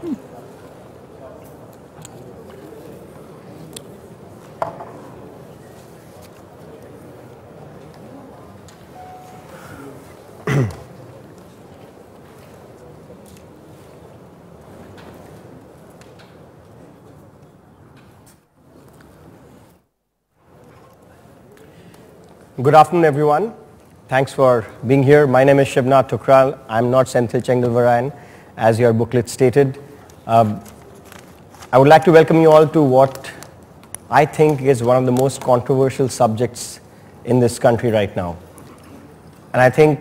Good afternoon, everyone. Thanks for being here. My name is Shivnath Thukral. I'm not Senthil Chengalvarayan, as your booklet stated. I would like to welcome you all to what I think is one of the most controversial subjects in this country right now. And I think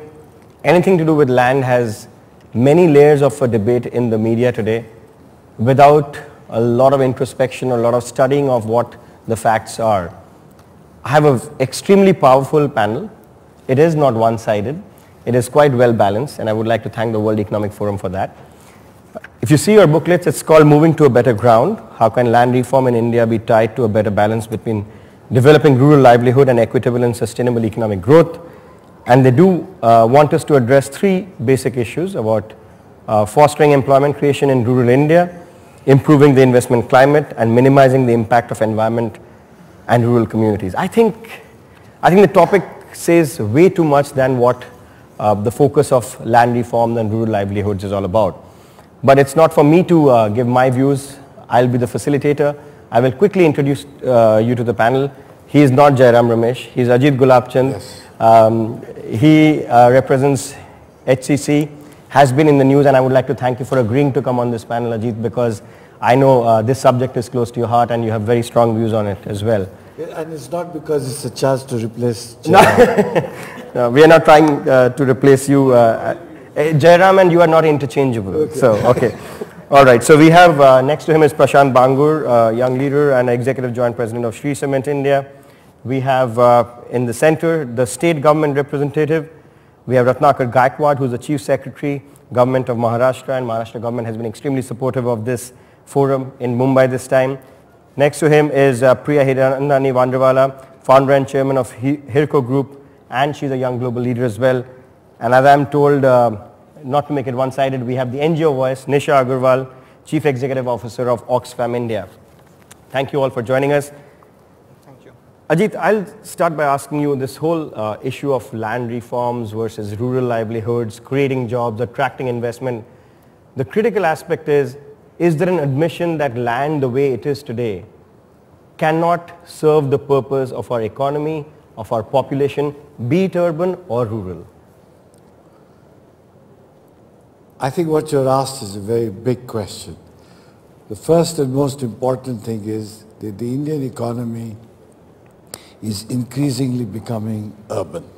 anything to do with land has many layers of a debate in the media today without a lot of introspection, a lot of studying of what the facts are. I have an extremely powerful panel. It is not one-sided. It is quite well balanced, and I would like to thank the World Economic Forum for that. If you see your booklets, it's called Moving to a Better Ground. How can land reform in India be tied to a better balance between developing rural livelihood and equitable and sustainable economic growth? And they do want us to address three basic issues about fostering employment creation in rural India, improving the investment climate, and minimizing the impact of environment and rural communities. I think the topic says way too much than what the focus of land reform and rural livelihoods is all about. But it's not for me to give my views. I'll be the facilitator. I will quickly introduce you to the panel. He is not Jairam Ramesh. He's Ajit Gulabchand. Yes. He represents HCC, has been in the news, and I would like to thank you for agreeing to come on this panel, Ajit, because I know this subject is close to your heart and you have very strong views on it as well. And it's not because it's a chance to replace Jairam. No, we are not trying to replace you. Jairam and you are not interchangeable. Okay. So, okay. All right. So we have next to him is Prashant Bangur, young leader and Executive Joint President of Shree Cement India. We have in the center the state government representative. We have Ratnakar Gaikwad, who's the Chief Secretary, Government of Maharashtra, and Maharashtra government has been extremely supportive of this forum in Mumbai this time. Next to him is Priya Hirandani Vandrawala, founder and chairman of Hirco Group, and she's a young global leader as well. And as I'm told, not to make it one-sided, we have the NGO voice, Nisha Agarwal, Chief Executive Officer of Oxfam India. Thank you all for joining us. Thank you. Ajit, I'll start by asking you this whole issue of land reforms versus rural livelihoods, creating jobs, attracting investment. The critical aspect is there an admission that land the way it is today cannot serve the purpose of our economy, of our population, be it urban or rural? I think what you're asked is a very big question. The first and most important thing is that the Indian economy is increasingly becoming urban.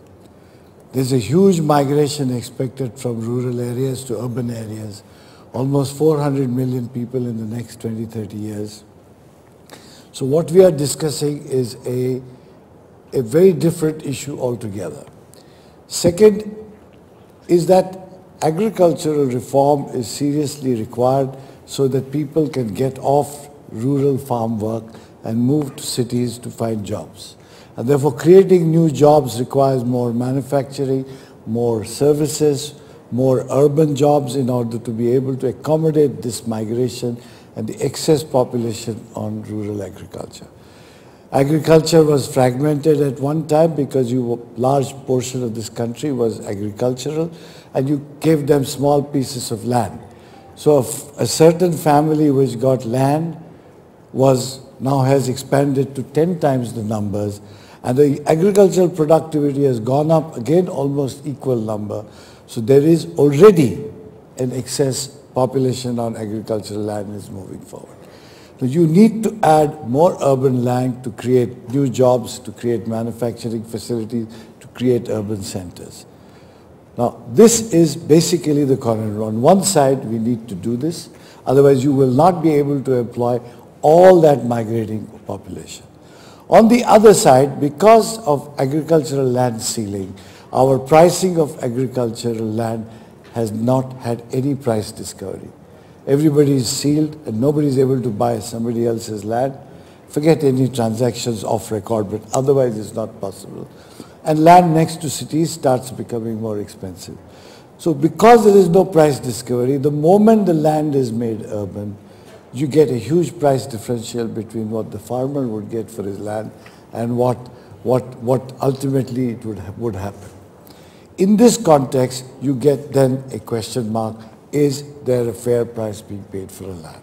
There's a huge migration expected from rural areas to urban areas. Almost 400 million people in the next 20, 30 years. So what we are discussing is a very different issue altogether. Second is that agricultural reform is seriously required so that people can get off rural farm work and move to cities to find jobs. And therefore creating new jobs requires more manufacturing, more services, more urban jobs in order to be able to accommodate this migration and the excess population on rural agriculture. Agriculture was fragmented at one time because large portion of this country was agricultural and you gave them small pieces of land. So a certain family which got land now has expanded to 10 times the numbers, and the agricultural productivity has gone up again almost equal number. So there is already an excess population on agricultural land is moving forward. So you need to add more urban land to create new jobs, to create manufacturing facilities, to create urban centers. Now this is basically the corner. On one side we need to do this, otherwise you will not be able to employ all that migrating population. On the other side, because of agricultural land ceiling, our pricing of agricultural land has not had any price discovery. Everybody is sealed and nobody is able to buy somebody else's land. Forget any transactions off record, but otherwise it's not possible. And land next to cities starts becoming more expensive. So because there is no price discovery, the moment the land is made urban, you get a huge price differential between what the farmer would get for his land and what ultimately it would happen. In this context, you get then a question mark, is there a fair price being paid for a land?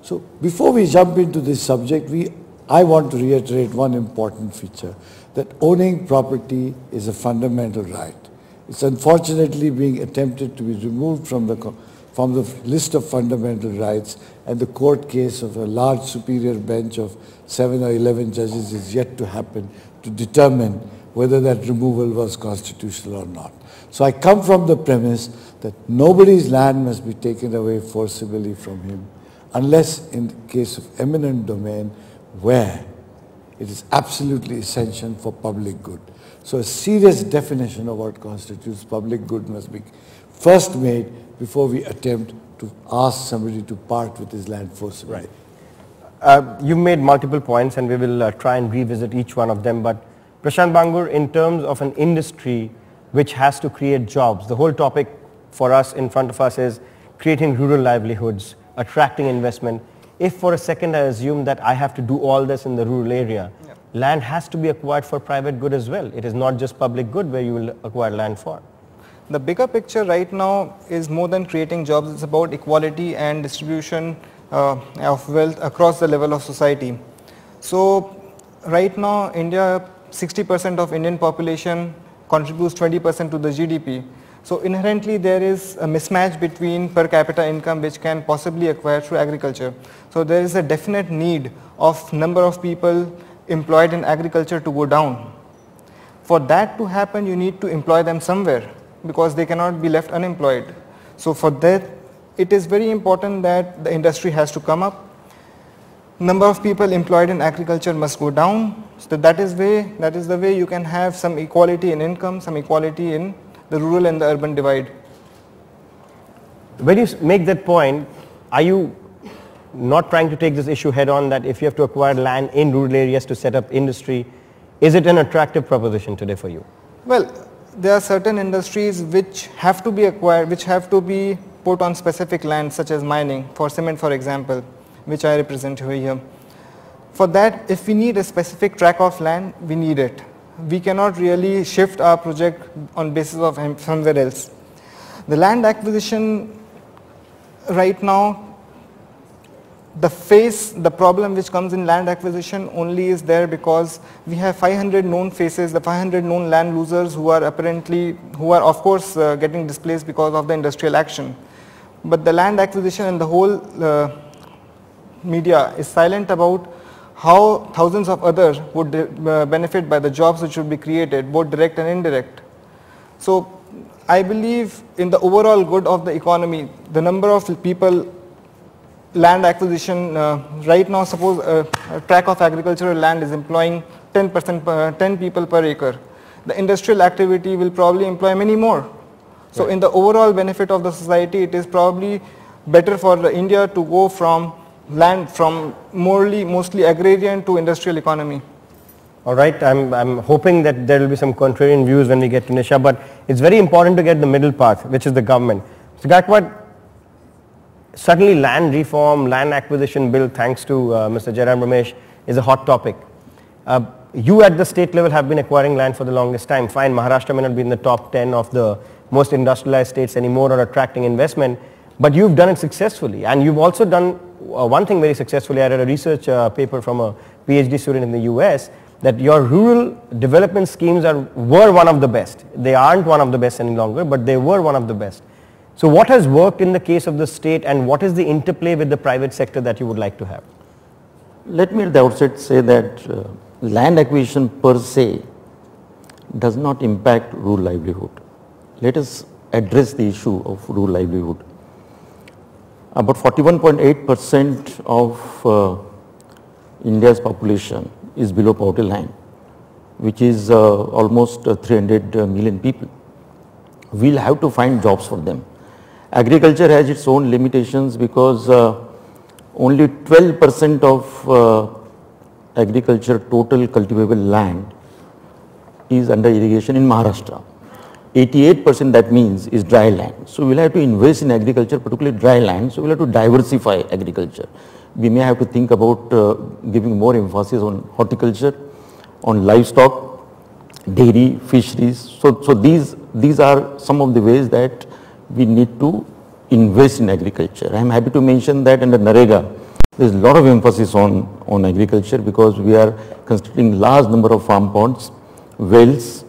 So before we jump into this subject, I want to reiterate one important feature, that owning property is a fundamental right. It's unfortunately being attempted to be removed from the list of fundamental rights, and the court case of a large superior bench of 7 or 11 judges is yet to happen to determine whether that removal was constitutional or not. So I come from the premise that nobody's land must be taken away forcibly from him, unless in the case of eminent domain where it is absolutely essential for public good. So a serious definition of what constitutes public good must be first made before we attempt to ask somebody to part with his land forcibly. Right. You've made multiple points and we will try and revisit each one of them, but Prashant Bangur, in terms of an industry which has to create jobs, the whole topic for us in front of us is creating rural livelihoods, attracting investment. If for a second I assume that I have to do all this in the rural area, land has to be acquired for private good as well. It is not just public good where you will acquire land for. The bigger picture right now is more than creating jobs, it's about equality and distribution of wealth across the level of society. So right now India, 60% of Indian population contributes 20% to the GDP. So inherently there is a mismatch between per capita income which can possibly acquire through agriculture. So there is a definite need of number of people employed in agriculture to go down. For that to happen, you need to employ them somewhere because they cannot be left unemployed. So for that, it is very important that the industry has to come up. Number of people employed in agriculture must go down. So that is the way you can have some equality in income, some equality in the rural and the urban divide. When you make that point, are you not trying to take this issue head on, that if you have to acquire land in rural areas to set up industry, is it an attractive proposition today for you? Well, there are certain industries which have to be acquired, which have to be put on specific land, such as mining, for cement for example, which I represent over here. For that, if we need a specific tract of land, we need it. We cannot really shift our project on basis of somewhere else. The land acquisition right now, the problem which comes in land acquisition only is there because we have 500 known faces, the 500 known land losers who are of course getting displaced because of the industrial action. But the land acquisition and the whole media is silent about how thousands of others would benefit by the jobs which would be created, both direct and indirect. So I believe in the overall good of the economy, the number of people, land acquisition, right now suppose a tract of agricultural land is employing 10 people per acre. The industrial activity will probably employ many more. So in the overall benefit of the society, it is probably better for India to go from mostly agrarian to industrial economy. All right, I'm hoping that there will be some contrarian views when we get to Nisha, but it's very important to get the middle path, which is the government. So Gaikwad, certainly land reform, land acquisition bill, thanks to Mr. Jairam Ramesh, is a hot topic. You at the state level have been acquiring land for the longest time. Fine, Maharashtra may not be in the top 10 of the most industrialized states anymore or attracting investment, but you've done it successfully. And you've also done one thing very successfully. I read a research paper from a PhD student in the US that your rural development schemes were one of the best. They aren't one of the best any longer, but they were one of the best. So what has worked in the case of the state, and what is the interplay with the private sector that you would like to have? Let me at the outset say that land acquisition per se does not impact rural livelihood. Let us address the issue of rural livelihood. About 41.8% of India's population is below poverty line, which is almost 300 million people. We'll have to find jobs for them. Agriculture has its own limitations because only 12% of agriculture total cultivable land is under irrigation in Maharashtra. 88% that means is dry land. So we'll have to invest in agriculture, particularly dry land. So we'll have to diversify agriculture. We may have to think about giving more emphasis on horticulture, on livestock, dairy, fisheries. So these are some of the ways that we need to invest in agriculture. I am happy to mention that under NREGA, there is a lot of emphasis on agriculture because we are constructing large number of farm ponds, wells,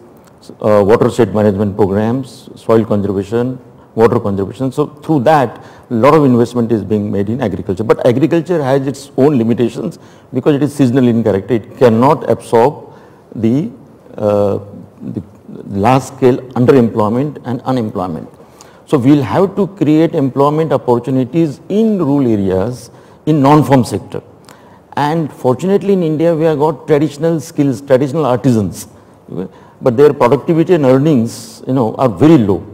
watershed management programs, soil conservation, water conservation. So through that, a lot of investment is being made in agriculture. But agriculture has its own limitations because it is seasonal in character. It cannot absorb the large scale underemployment and unemployment. So we'll have to create employment opportunities in rural areas in non-farm sector. And fortunately in India we have got traditional skills, traditional artisans, but their productivity and earnings are very low.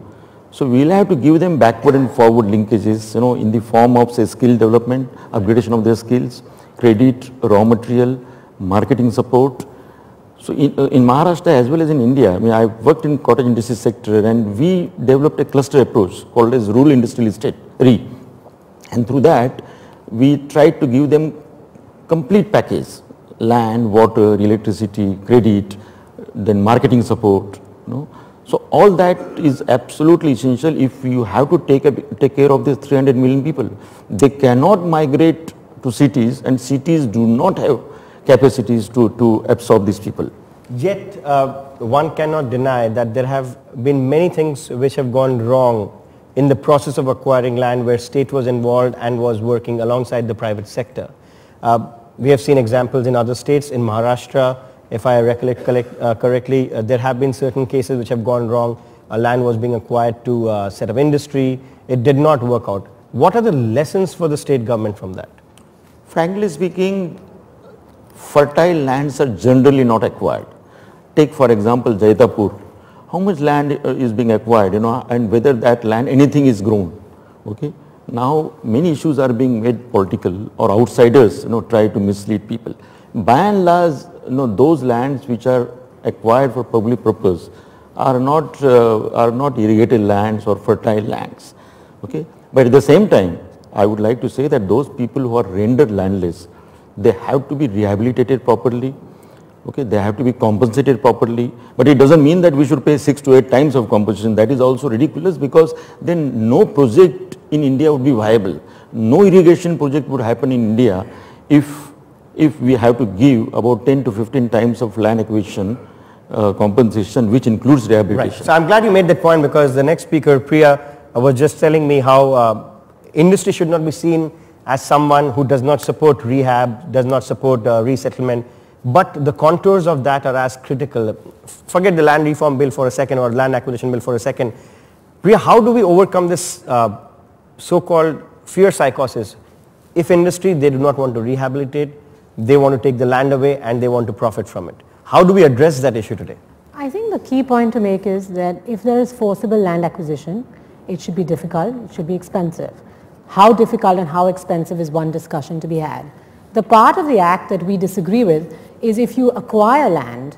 So we'll have to give them backward and forward linkages in the form of say skill development, upgradation of their skills, credit, raw material, marketing support. So in Maharashtra as well as in India, I mean I've worked in cottage industry sector and we developed a cluster approach called as Rural Industrial Estate, RE. And through that we tried to give them complete package, land, water, electricity, credit, then marketing support. So all that is absolutely essential if you have to take care of these 300 million people. They cannot migrate to cities and cities do not have capacities to absorb these people. Yet one cannot deny that there have been many things which have gone wrong in the process of acquiring land where state was involved and was working alongside the private sector. We have seen examples in other states. In Maharashtra, if I recollect correctly, there have been certain cases which have gone wrong. Land was being acquired to set up industry. It did not work out. What are the lessons for the state government from that? Frankly speaking, fertile lands are generally not acquired. Take for example Jaitapur. How much land is being acquired, and whether that land anything is grown. Okay. Now many issues are being made political or outsiders try to mislead people. By and large, those lands which are acquired for public purpose are not irrigated lands or fertile lands. Okay. But at the same time, I would like to say that those people who are rendered landless, they have to be rehabilitated properly. Okay, they have to be compensated properly, but it doesn't mean that we should pay 6 to 8 times of compensation. That is also ridiculous because then no project in India would be viable. No irrigation project would happen in India if we have to give about 10 to 15 times of land acquisition compensation, which includes rehabilitation. Right. So I'm glad you made that point because the next speaker, Priya, was just telling me how industry should not be seen as someone who does not support rehab, does not support resettlement. But the contours of that are as critical. Forget the land reform bill for a second or land acquisition bill for a second. Priya, how do we overcome this so-called fear psychosis? If industry, they do not want to rehabilitate, they want to take the land away and they want to profit from it. How do we address that issue today? I think the key point to make is that if there is forcible land acquisition, it should be difficult, it should be expensive. How difficult and how expensive is one discussion to be had. The part of the act that we disagree with is if you acquire land,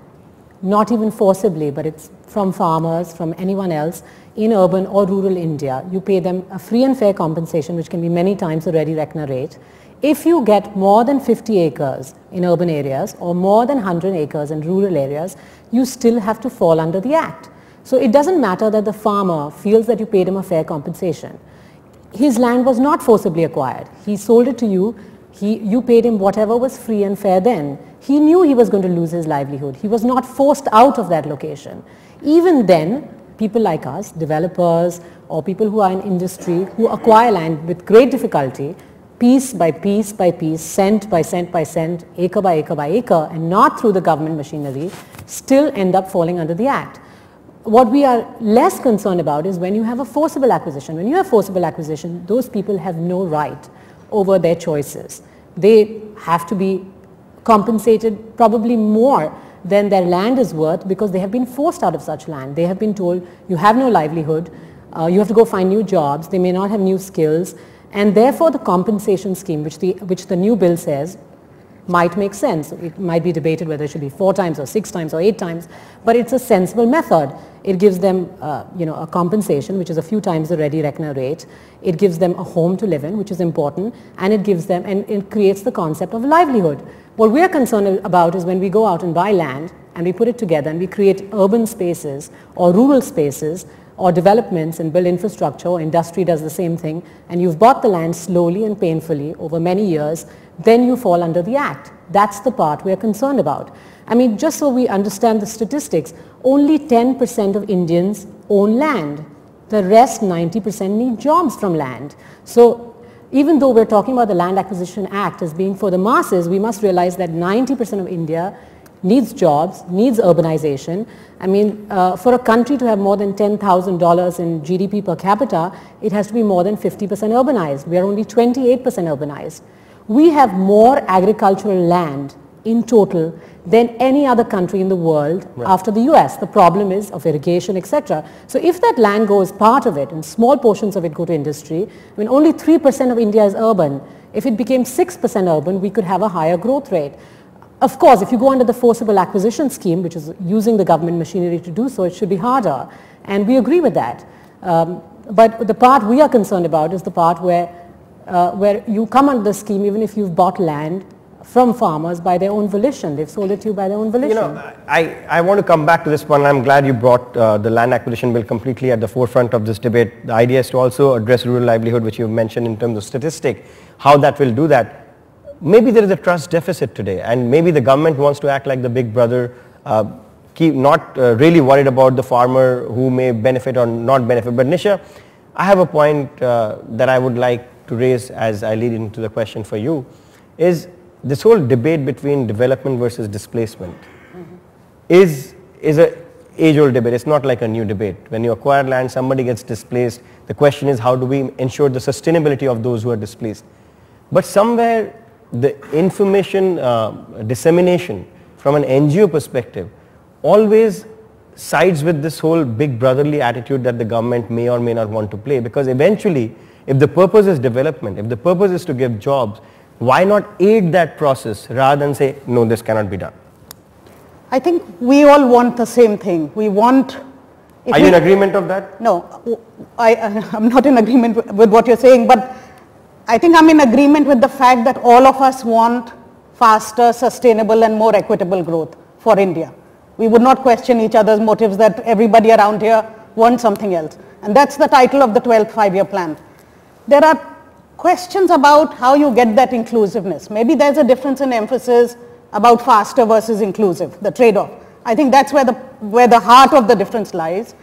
not even forcibly, but it's from farmers, from anyone else in urban or rural India, you pay them a free and fair compensation, which can be many times the ready reckoner rate. If you get more than 50 acres in urban areas or more than 100 acres in rural areas, you still have to fall under the act. So it doesn't matter that the farmer feels that you paid him a fair compensation. His land was not forcibly acquired. He sold it to you. You paid him whatever was free and fair then. He knew he was going to lose his livelihood. He was not forced out of that location. Even then, people like us, developers or people who are in industry who acquire land with great difficulty, piece by piece by piece, cent by cent by cent, acre by acre by acre, and not through the government machinery, still end up falling under the act. What we are less concerned about is when you have a forcible acquisition. When you have forcible acquisition, those people have no right over their choices. They have to be compensated probably more than their land is worth because they have been forced out of such land. They have been told you have no livelihood, you have to go find new jobs, they may not have new skills, and therefore the compensation scheme which the new bill says might make sense. It might be debated whether it should be 4 times or 6 times or 8 times, but it's a sensible method. It gives them a compensation, which is a few times the ready reckoner rate. It gives them a home to live in, which is important, and it gives them, and it creates the concept of livelihood. What we are concerned about is when we go out and buy land and we put it together and we create urban spaces or rural spaces or developments and build infrastructure, or industry does the same thing, and you've bought the land slowly and painfully over many years, then you fall under the Act. That's the part we are concerned about. I mean, just so we understand the statistics, only 10% of Indians own land. The rest, 90%, need jobs from land. So even though we're talking about the Land Acquisition Act as being for the masses, we must realize that 90% of India needs jobs, needs urbanization. I mean, for a country to have more than $10,000 in GDP per capita, it has to be more than 50% urbanized. We are only 28% urbanized. We have more agricultural land in total than any other country in the world after the US. The problem is of irrigation, etc. So if that land goes, part of it, and small portions of it go to industry, I mean, only 3% of India is urban. If it became 6% urban, we could have a higher growth rate. Of course, if you go under the forcible acquisition scheme, which is using the government machinery to do so, it should be harder. And we agree with that. But the part we are concerned about is the part where you come under the scheme even if you've bought land from farmers by their own volition. They've sold it to you by their own volition. You know, I want to come back to this one. I'm glad you brought the land acquisition bill completely at the forefront of this debate. The idea is to also address rural livelihood, which you've mentioned in terms of statistic, how that will do that. Maybe there is a trust deficit today, and maybe the government wants to act like the big brother, not really worried about the farmer who may benefit or not benefit. But Nisha, I have a point that I would like to raise as I lead into the question for you, is this whole debate between development versus displacement is a age-old debate. It's not like a new debate. When you acquire land, somebody gets displaced. The question is, how do we ensure the sustainability of those who are displaced? But somewhere the information dissemination from an NGO perspective always sides with this whole big brotherly attitude that the government may or may not want to play, because eventually if the purpose is development, if the purpose is to give jobs, why not aid that process rather than say, no, this cannot be done? I think we all want the same thing. We want... Are you in agreement of that? No, I'm not in agreement with what you're saying, but I think I'm in agreement with the fact that all of us want faster, sustainable and more equitable growth for India. We would not question each other's motives that everybody around here wants something else. And that's the title of the 12th five-year plan. There are questions about how you get that inclusiveness. Maybe there's a difference in emphasis about faster versus inclusive, the trade-off. I think that's where the heart of the difference lies.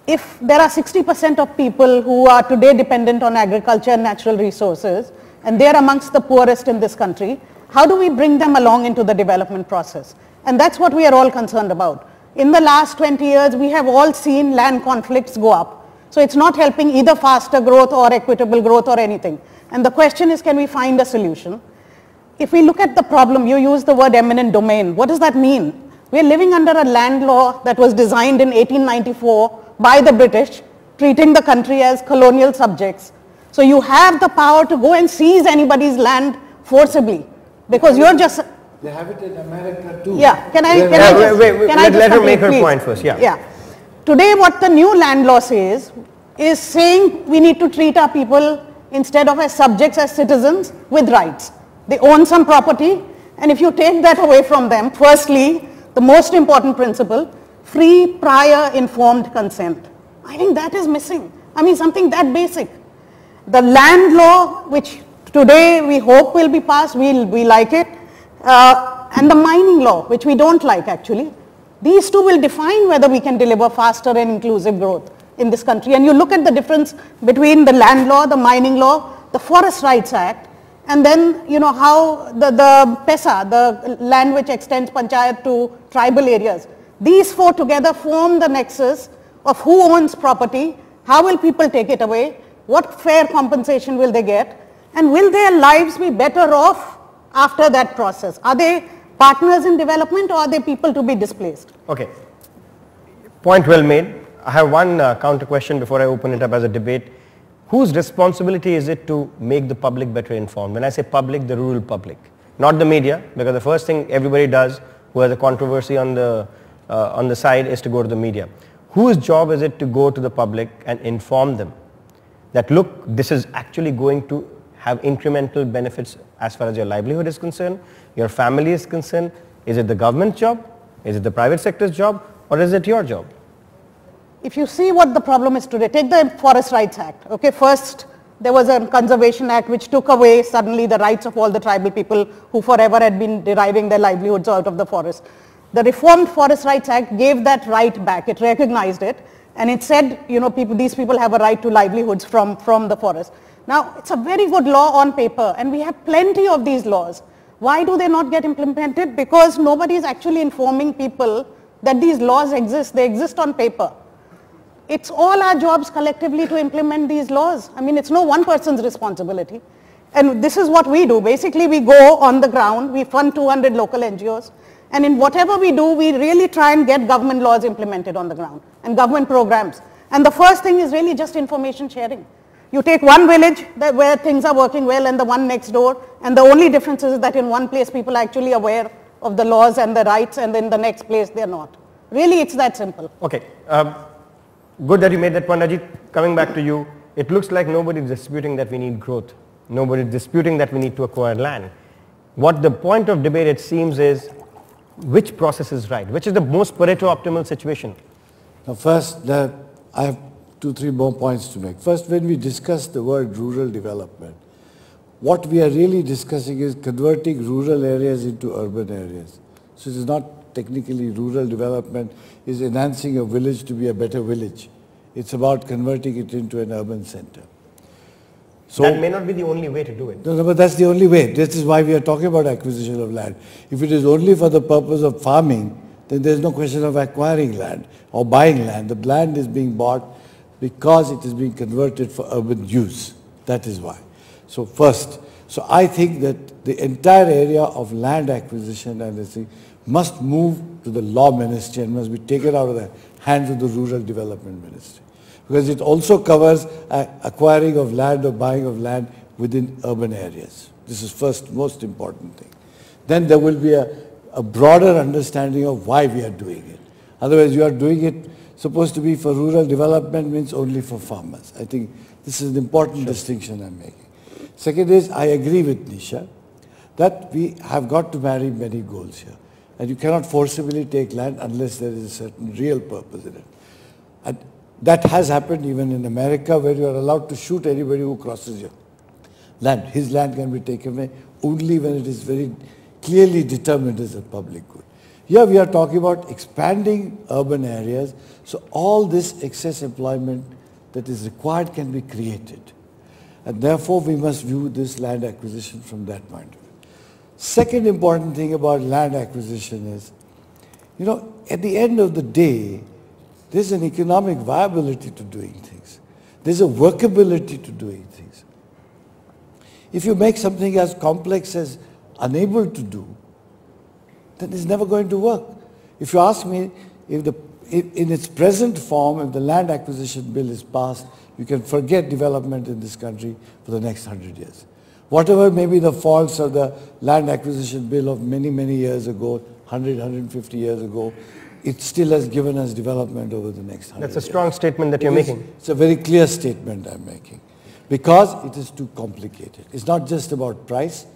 If there are 60% of people who are today dependent on agriculture and natural resources, and they're amongst the poorest in this country, how do we bring them along into the development process? And that's what we are all concerned about. In the last 20 years, we have all seen land conflicts go up. So it's not helping either faster growth or equitable growth or anything. And the question is, can we find a solution? If we look at the problem, you use the word eminent domain. What does that mean? We're living under a land law that was designed in 1894 by the British, treating the country as colonial subjects. So you have the power to go and seize anybody's land forcibly, because you're just... They have it in America too. Yeah, let her make her point first. Yeah. Today what the new land law says is saying we need to treat our people instead of as subjects, as citizens with rights. They own some property, and if you take that away from them, firstly, the most important principle, free, prior, informed consent. I think that is missing. I mean, something that basic. The land law, which today we hope will be passed, we like it, and the mining law, which we don't like actually. These two will define whether we can deliver faster and inclusive growth in this country. And you look at the difference between the land law, the mining law, the Forest Rights Act, and then how the PESA, the land which extends panchayat to tribal areas. These four together form the nexus of who owns property, how will people take it away, what fair compensation will they get, and will their lives be better off after that process? Are they partners in development, or are they people to be displaced? Okay, point well made. I have one counter question before I open it up as a debate. Whose responsibility is it to make the public better informed? When I say public, the rural public. not the media, because the first thing everybody does who has a controversy on the side is to go to the media. Whose job is it to go to the public and inform them that, look, this is actually going to have incremental benefits as far as your livelihood is concerned, your family is concerned? Is it the government's job? Is it the private sector's job? Or is it your job? If you see what the problem is today, take the Forest Rights Act. Okay, first there was a Conservation Act which took away suddenly the rights of all the tribal people who forever had been deriving their livelihoods out of the forest. The reformed Forest Rights Act gave that right back. It recognized it, and it said, you know, these people have a right to livelihoods from the forest. Now, it's a very good law on paper, and we have plenty of these laws. Why do they not get implemented? Because nobody is actually informing people that these laws exist. They exist on paper. It's all our jobs collectively to implement these laws. I mean, it's no one person's responsibility. And this is what we do. Basically, we go on the ground, we fund 200 local NGOs, and in whatever we do, we really try and get government laws implemented on the ground and government programs. And the first thing is really just information sharing. You take one village where things are working well and the one next door, and the only difference is that in one place people are actually aware of the laws and the rights, and in the next place they're not. Really, it's that simple. Okay. Good that you made that point, Ajit. Coming back to you, it looks like nobody is disputing that we need growth. Nobody is disputing that we need to acquire land. What the point of debate, it seems, is which process is right, which is the most Pareto optimal situation. Now first, I have 2-3 more points to make. First, when we discuss the word rural development, what we are really discussing is converting rural areas into urban areas. So it is not technically rural development, is enhancing a village to be a better village. It's about converting it into an urban center. So that may not be the only way to do it. No, but that's the only way. This is why we are talking about acquisition of land. If it is only for the purpose of farming, then there's no question of acquiring land or buying land. The land is being bought because it is being converted for urban use. That is why. So first, I think that the entire area of land acquisition and this thing must move to the law ministry and must be taken out of the hands of the rural development ministry. Because it also covers acquiring of land or buying of land within urban areas. This is first most important thing. Then there will be a broader understanding of why we are doing it. Otherwise you are doing it supposed to be for rural development means only for farmers. I think this is an important distinction I'm making. Second is, I agree with Nisha that we have got to marry many goals here. And you cannot forcibly take land unless there is a certain real purpose in it. And that has happened even in America, where you are allowed to shoot anybody who crosses your land. His land can be taken away only when it is very clearly determined as a public good. Here we are talking about expanding urban areas, so all this excess employment that is required can be created. And therefore we must view this land acquisition from that point of view. Second important thing about land acquisition is, at the end of the day, there's an economic viability to doing things. There's a workability to doing things. If you make something as complex as unable to do, then it's never going to work. If you ask me, if in its present form, if the land acquisition bill is passed, you can forget development in this country for the next 100 years. Whatever may be the faults of the land acquisition bill of many, many years ago, 100, 150 years ago, it still has given us development over the next 100 years. That's a strong statement that you're making. It's a very clear statement I'm making. Because it is too complicated. It's not just about price.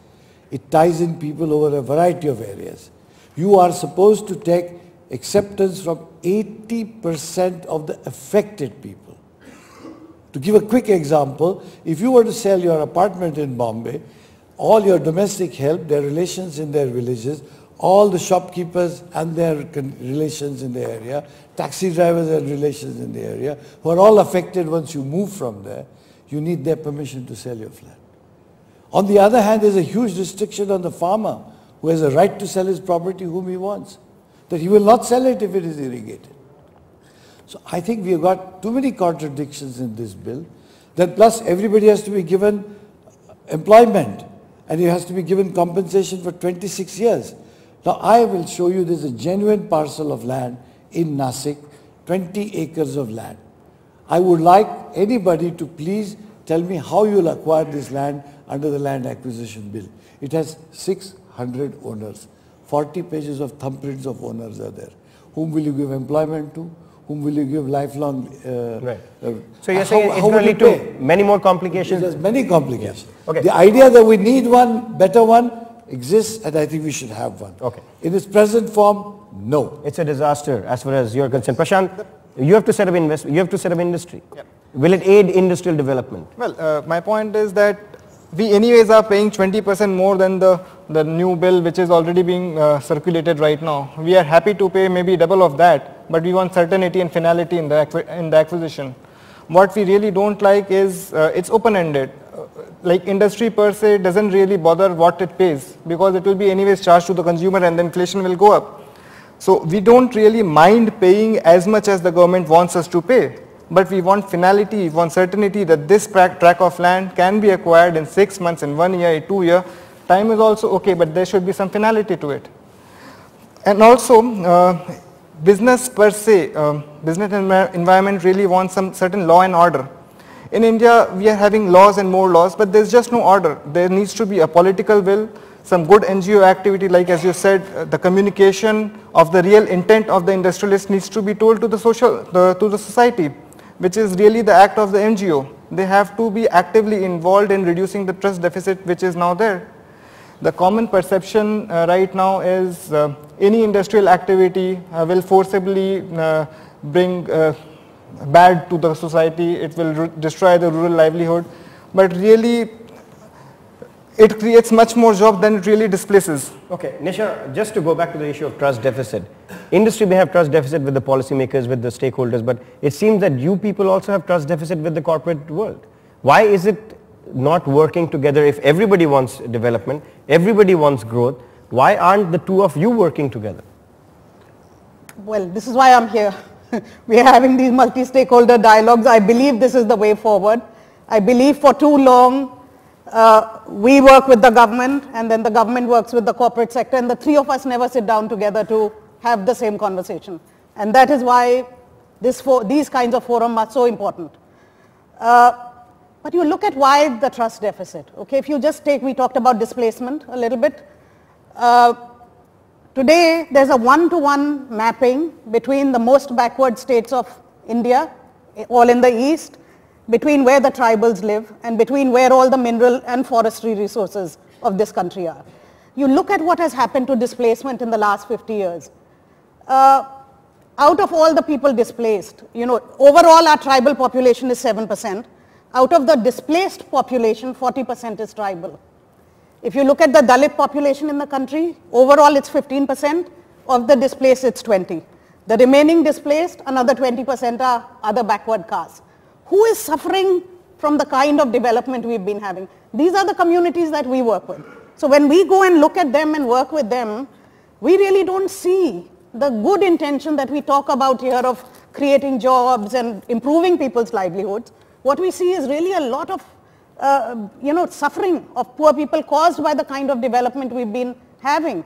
It ties in people over a variety of areas. You are supposed to take acceptance from 80% of the affected people. To give a quick example, if you were to sell your apartment in Bombay, all your domestic help, their relations in their villages, all the shopkeepers and their relations in the area, taxi drivers and relations in the area, who are all affected once you move from there, you need their permission to sell your flat. On the other hand, there's a huge restriction on the farmer who has a right to sell his property whom he wants, that he will not sell it if it is irrigated. So I think we have got too many contradictions in this bill. Then plus everybody has to be given employment and he has to be given compensation for 26 years. Now I will show you there's a genuine parcel of land in Nasik, 20 acres of land. I would like anybody to please tell me how you will acquire this land under the land acquisition bill. It has 600 owners. 40 pages of thumbprints of owners are there. Whom will you give employment to? Whom will you give lifelong? Right. So you're saying it's going to lead to many more complications? There's many complications. Yeah. Okay. The idea that we need one, better one, exists, and I think we should have one. Okay. In its present form, no. It's a disaster as far as you're concerned. Prashant, you have to set up investment. You have to set up industry. Yep. Will it aid industrial development? Well, my point is that we anyways are paying 20% more than the new bill which is already being circulated right now. We are happy to pay maybe double of that, but we want certainty and finality in the acquisition. What we really don't like is it's open-ended. Like industry per se doesn't really bother what it pays because it will be anyways charged to the consumer and the inflation will go up. So we don't really mind paying as much as the government wants us to pay. But we want finality, we want certainty that this tract of land can be acquired in 6 months, in 1 year, 2 years. Time is also okay, but there should be some finality to it. And also, business per se, business environment really wants some certain law and order. In India, we are having laws and more laws, but there's just no order. There needs to be a political will, some good NGO activity, like as you said, the communication of the real intent of the industrialist needs to be told to the society, which is really the act of the NGO. They have to be actively involved in reducing the trust deficit which is now there. The common perception right now is any industrial activity will forcibly bring bad to the society, it will destroy the rural livelihood, but really it creates much more job than it really displaces. Okay, Nisha, just to go back to the issue of trust deficit. Industry may have trust deficit with the policymakers, with the stakeholders, but it seems that you people also have trust deficit with the corporate world. Why is it not working together? If everybody wants development, everybody wants growth, why aren't the two of you working together? Well, this is why I'm here. We are having these multi-stakeholder dialogues. I believe this is the way forward. I believe for too long we work with the government and then the government works with the corporate sector, and the three of us never sit down together to have the same conversation. And that is why these kinds of forums are so important. But you look at why the trust deficit. Okay, if you just take, we talked about displacement a little bit. Today, there's a one-to-one mapping between the most backward states of India, all in the east, between where the tribals live and between where all the mineral and forestry resources of this country are. You look at what has happened to displacement in the last 50 years. Out of all the people displaced, overall our tribal population is 7%. Out of the displaced population, 40% is tribal. If you look at the Dalit population in the country, overall it's 15%, of the displaced it's 20%. The remaining displaced, another 20% are other backward castes. Who is suffering from the kind of development we've been having? These are the communities that we work with. So when we go and look at them and work with them, we really don't see the good intention that we talk about here of creating jobs and improving people's livelihoods. What we see is really a lot of suffering of poor people caused by the kind of development we've been having.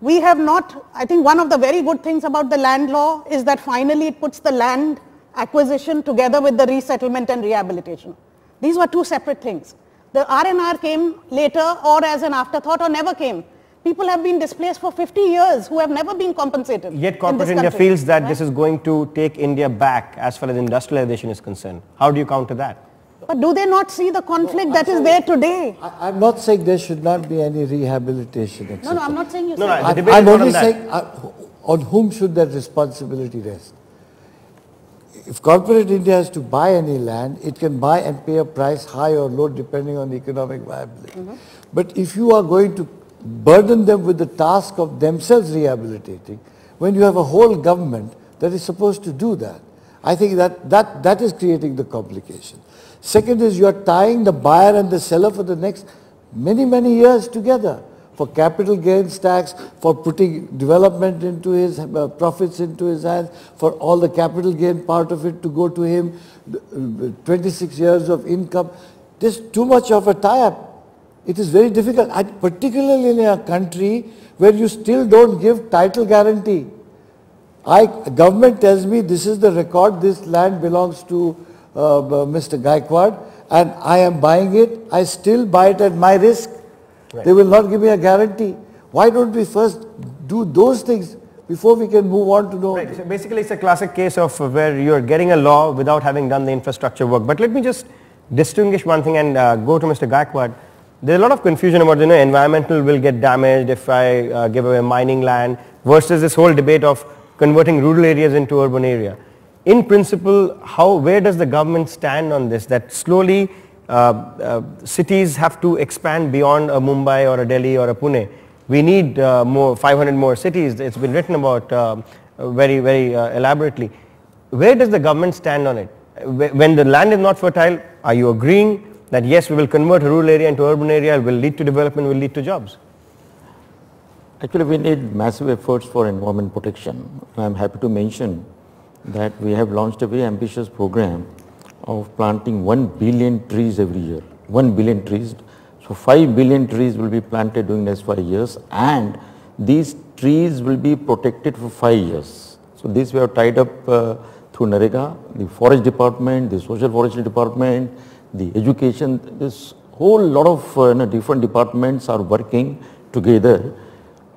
We have not, I think one of the very good things about the land law is that finally it puts the land acquisition together with the resettlement and rehabilitation. These were two separate things. The R&R came later or as an afterthought or never came. People have been displaced for 50 years who have never been compensated. Yet corporate India feels that this is going to take India back as far as industrialization is concerned. How do you counter that? But do they not see the conflict that is there today? I'm not saying there should not be any rehabilitation, etc. No, I'm not saying you No, said the debate I'm is not only on saying that. On whom should that responsibility rest? If corporate India has to buy any land, it can buy and pay a price high or low depending on the economic viability. But if you are going to burden them with the task of themselves rehabilitating, when you have a whole government that is supposed to do that, I think that is creating the complication. Second is you are tying the buyer and the seller for the next many years together for capital gains tax, for putting development into his profits into his hands, for all the capital gain part of it to go to him, 26 years of income. There's too much of a tie-up. It is very difficult, and particularly in a country where you still don't give title guarantee. Government tells me this is the record, this land belongs to Mr. Gaikwad, and I am buying it, I still buy it at my risk. Right. They will not give me a guarantee. Why don't we first do those things before we can move on to know? Right. So basically it's a classic case of where you're getting a law without having done the infrastructure work. But let me just distinguish one thing and go to Mr. Gaikwad. There's a lot of confusion about, environmental will get damaged if I give away mining land versus this whole debate of converting rural areas into urban area. In principle, where does the government stand on this? That slowly cities have to expand beyond a Mumbai or a Delhi or a Pune. We need 500 more cities. It's been written about very, very elaborately. Where does the government stand on it? When the land is not fertile, are you agreeing that yes, we will convert a rural area into urban area, will lead to development, will lead to jobs? Actually, we need massive efforts for environment protection. I am happy to mention that we have launched a very ambitious program of planting 1 billion trees every year. 1 billion trees. So 5 billion trees will be planted during the next 5 years, and these trees will be protected for 5 years. So this we have tied up through NREGA, the forest department, the social forestry department, the education. This whole lot of different departments are working together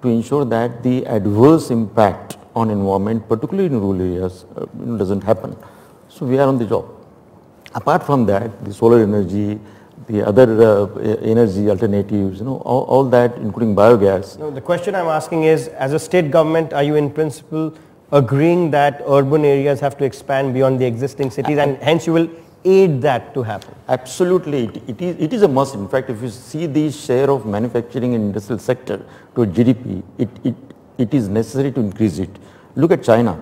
to ensure that the adverse impact on environment, particularly in rural areas, doesn't happen. So we are on the job. Apart from that, the solar energy, the other energy alternatives, all that, including biogas. No, the question I'm asking is, as a state government, are you in principle agreeing that urban areas have to expand beyond the existing cities, and hence you will aid that to happen? Absolutely, it is a must. In fact, if you see the share of manufacturing and industrial sector to GDP, it is necessary to increase it. Look at China.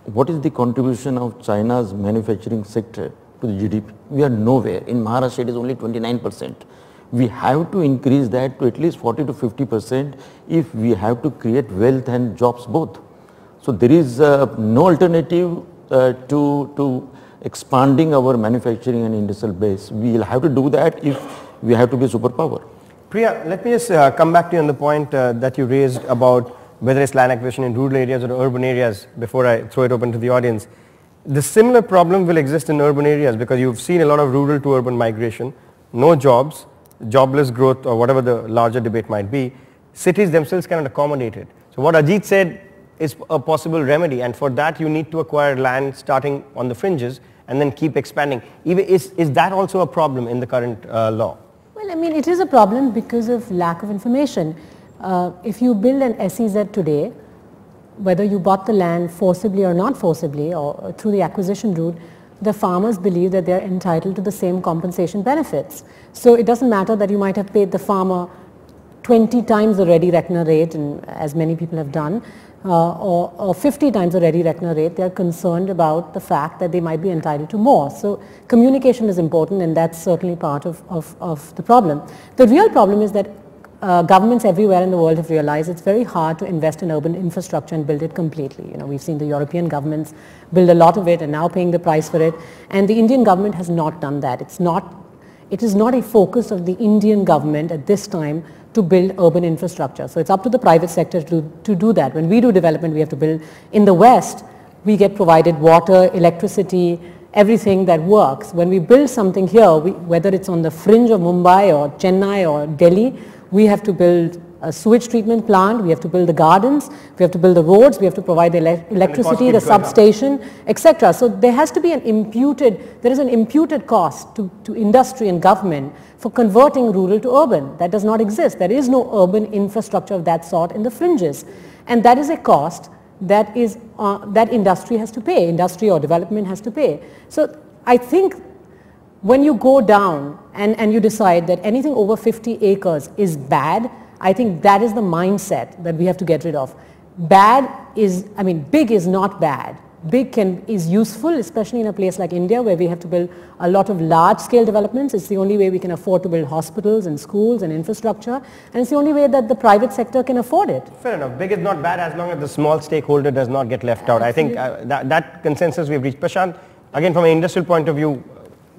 What is the contribution of China's manufacturing sector to the GDP? We are nowhere. In Maharashtra, it is only 29%. We have to increase that to at least 40 to 50% if we have to create wealth and jobs both. So there is no alternative to expanding our manufacturing and industrial base. We will have to do that if we have to be a superpower. Priya, let me just come back to you on the point that you raised about whether it's land acquisition in rural areas or urban areas before I throw it open to the audience. The similar problem will exist in urban areas because you've seen a lot of rural to urban migration, no jobs, jobless growth, or whatever the larger debate might be. Cities themselves cannot accommodate it. So what Ajit said is a possible remedy, and for that you need to acquire land starting on the fringes and then keep expanding. Is that also a problem in the current law? Well, I mean, it is a problem because of lack of information. If you build an SEZ today, whether you bought the land forcibly or not forcibly or through the acquisition route, the farmers believe that they are entitled to the same compensation benefits. So it doesn't matter that you might have paid the farmer 20 times the ready reckoner rate, and as many people have done, or 50 times the ready reckoner rate. They are concerned about the fact that they might be entitled to more. So communication is important, and that's certainly part of the problem. The real problem is that governments everywhere in the world have realized it's very hard to invest in urban infrastructure and build it completely. We've seen the European governments build a lot of it and now paying the price for it, and the Indian government has not done that. It is not a focus of the Indian government at this time to build urban infrastructure. So it's up to the private sector to do that. When we do development, we have to build. In the West, we get provided water, electricity, everything that works. When we build something here, whether it's on the fringe of Mumbai or Chennai or Delhi, we have to build a sewage treatment plant, we have to build the gardens, we have to build the roads, we have to provide the electricity, the substation, etc. So there has to be an imputed cost to industry and government for converting rural to urban. That does not exist. There is no urban infrastructure of that sort in the fringes. And that is a cost that industry has to pay, industry or development has to pay. So I think when you go down and you decide that anything over 50 acres is bad, I think that is the mindset that we have to get rid of. Big is not bad. Big is useful, especially in a place like India where we have to build a lot of large-scale developments. It's the only way we can afford to build hospitals and schools and infrastructure, and it's the only way that the private sector can afford it. Fair enough. Big is not bad as long as the small stakeholder does not get left out. I think that consensus we've reached. Prashant, again from an industrial point of view.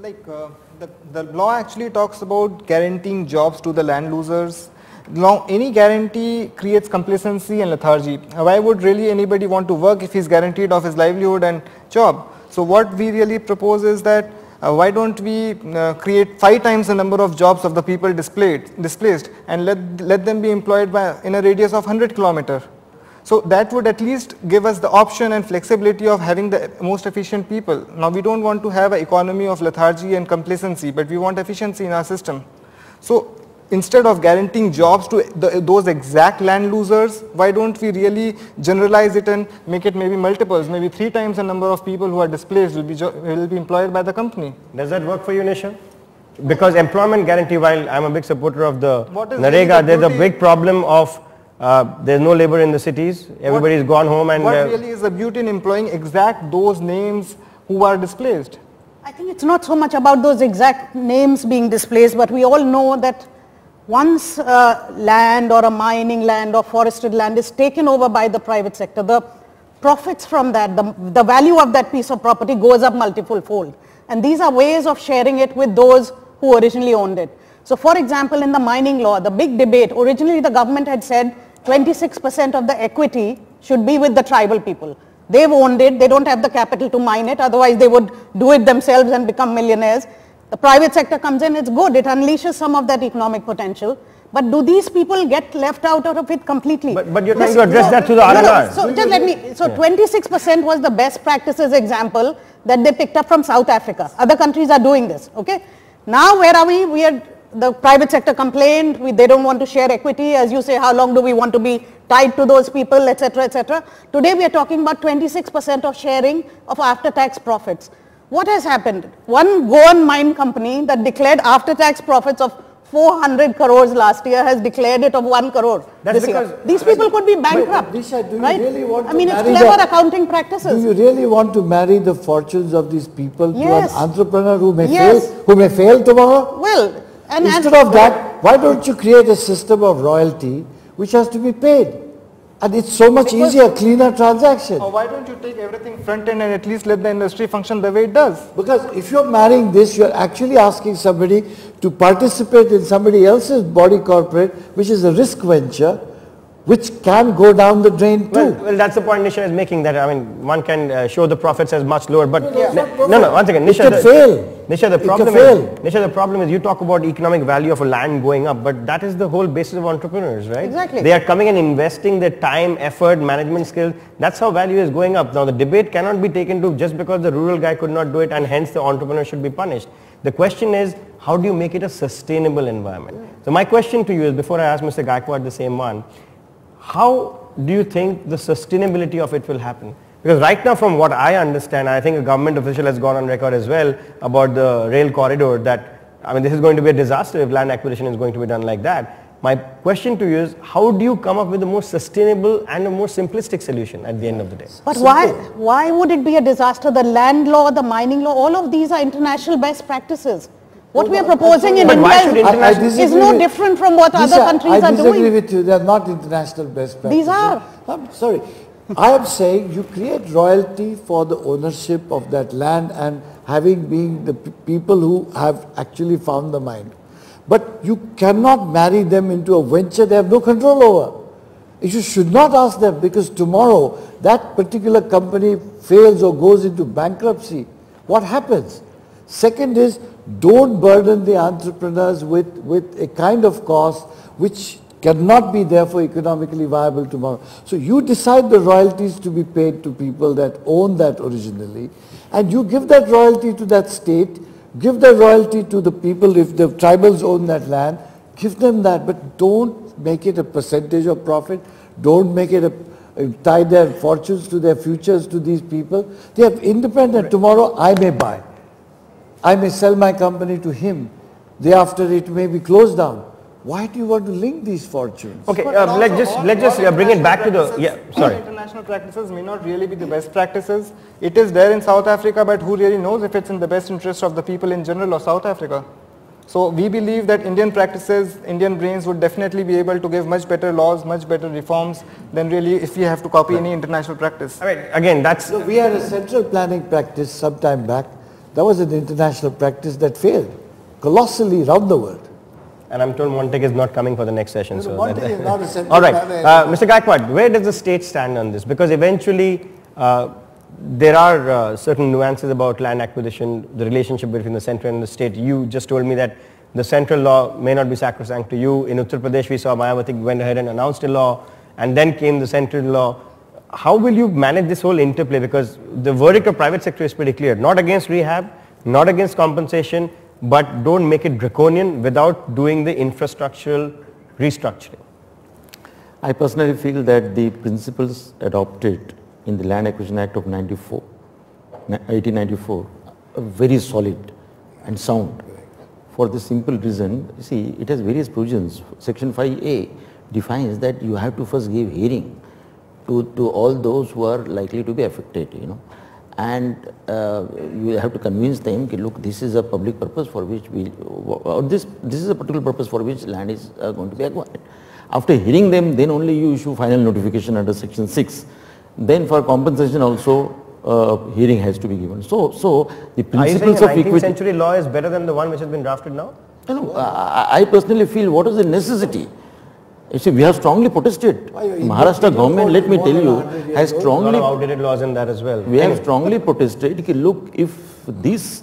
The law actually talks about guaranteeing jobs to the land losers. Now, any guarantee creates complacency and lethargy. Why would really anybody want to work if he's guaranteed of his livelihood and job? So what we really propose is that why don't we create 5 times the number of jobs of the people displaced and let them be employed in a radius of 100 kilometers. So that would at least give us the option and flexibility of having the most efficient people. Now we don't want to have an economy of lethargy and complacency, but we want efficiency in our system. So instead of guaranteeing jobs to those exact land losers, why don't we really generalize it and make it maybe multiples, maybe 3 times the number of people who are displaced will be employed by the company. Does that work for you, Nisha? Because employment guarantee, while I'm a big supporter of the Narega, there's a big problem of there's no labor in the cities, everybody's gone home, and what really is the beauty in employing exact those names who are displaced? I think it's not so much about those exact names being displaced, but we all know that once land or a mining land or forested land is taken over by the private sector, the profits from that, the value of that piece of property goes up multiple fold. And these are ways of sharing it with those who originally owned it. So for example, in the mining law, the big debate, originally the government had said 26% of the equity should be with the tribal people. They've owned it, they don't have the capital to mine it, otherwise they would do it themselves and become millionaires. The private sector comes in, it's good, it unleashes some of that economic potential. But do these people get left out of it completely? But you're trying to address that through the RMR. So just let me, so 26% was the best practices example that they picked up from South Africa. Other countries are doing this, okay? Now where are we? We are, the private sector complained, they don't want to share equity. As you say, how long do we want to be tied to those people, etc., etc. Today we are talking about 26% of sharing of after-tax profits. What has happened? One Goan mine company that declared after-tax profits of 400 crores last year has declared it of 1 crore this year. These people could be bankrupt, Disha, do you right? really want I mean, to it's marry clever accounting practices. Do you really want to marry the fortunes of these people to an Yes. entrepreneur who may Yes. fail tomorrow? Well, and Instead of that, why don't you create a system of royalty which has to be paid? And it's so much easier, cleaner transaction. Or why don't you take everything front end and at least let the industry function the way it does? Because if you're marrying this, you're actually asking somebody to participate in somebody else's body corporate, which is a risk venture, which can go down the drain too. Well, that's the point Nisha is making, that I mean, one can show the profits as much lower, but No, one second, It Nisha, can fail. Nisha, the problem is you talk about economic value of a land going up, but that is the whole basis of entrepreneurs, right? Exactly. They are coming and investing their time, effort, management skills. That's how value is going up. Now the debate cannot be taken to just because the rural guy could not do it and hence the entrepreneur should be punished. The question is, how do you make it a sustainable environment? So my question to you is, before I ask Mr. Gaikwad the same one, how do you think the sustainability of it will happen? Because right now, from what I understand, I think a government official has gone on record as well about the rail corridor that, I mean, this is going to be a disaster if land acquisition is going to be done like that. My question to you is, how do you come up with a more sustainable and a more simplistic solution at the end of the day? But why would it be a disaster? The land law, the mining law, all of these are international best practices. What we are proposing in India is no different from what other countries are doing. I disagree with you. They are not international best practices. These are. I'm sorry. I am saying you create royalty for the ownership of that land and having been the people who have actually found the mine. But you cannot marry them into a venture they have no control over. You should not ask them, because tomorrow that particular company fails or goes into bankruptcy. What happens? Second is, don't burden the entrepreneurs with a kind of cost which cannot be therefore economically viable tomorrow. So you decide the royalties to be paid to people that own that originally, and you give that royalty to that state, give the royalty to the people. If the tribals own that land, give them that, but don't make it a percentage of profit. Don't make it tie their fortunes to their futures to these people. They are independent. Tomorrow I may buy. I may sell my company to him. Day after it may be closed down. Why do you want to link these fortunes? Okay, let's just bring it back to the, sorry. International practices may not really be the best practices. It is there in South Africa, but who really knows if it's in the best interest of the people in general or South Africa? So we believe that Indian practices, Indian brains would definitely be able to give much better laws, much better reforms than really if we have to copy any international practice. I mean, again, that's... So we had a central planning practice some time back. That was an international practice that failed colossally around the world. And I'm told Montek is not coming for the next session. No, so Montek is not a central all right, planner. Mr. Gaikwad, where does the state stand on this? Because eventually there are certain nuances about land acquisition, the relationship between the central and the state. You just told me that the central law may not be sacrosanct to you. In Uttar Pradesh, we saw Mayawati went ahead and announced a law, and then came the central law. How will you manage this whole interplay? Because the verdict of private sector is pretty clear. Not against rehab, not against compensation, but don't make it draconian without doing the infrastructural restructuring. I personally feel that the principles adopted in the Land Acquisition Act of 1894 are very solid and sound. For the simple reason, see, it has various provisions. Section 5A defines that you have to first give hearing to all those who are likely to be affected, and you have to convince them, look, this is a public purpose for which this is a particular purpose for which land is going to be acquired. After hearing them, then only you issue final notification under Section 6. Then for compensation also, hearing has to be given. So the principles of equity. 19th century law is better than the one which has been drafted now? No, I personally feel, what is the necessity? You see, we have strongly protested. Maharashtra government, let me tell you, has strongly... A lot of outdated laws in that as well. We have strongly protested. Look, if this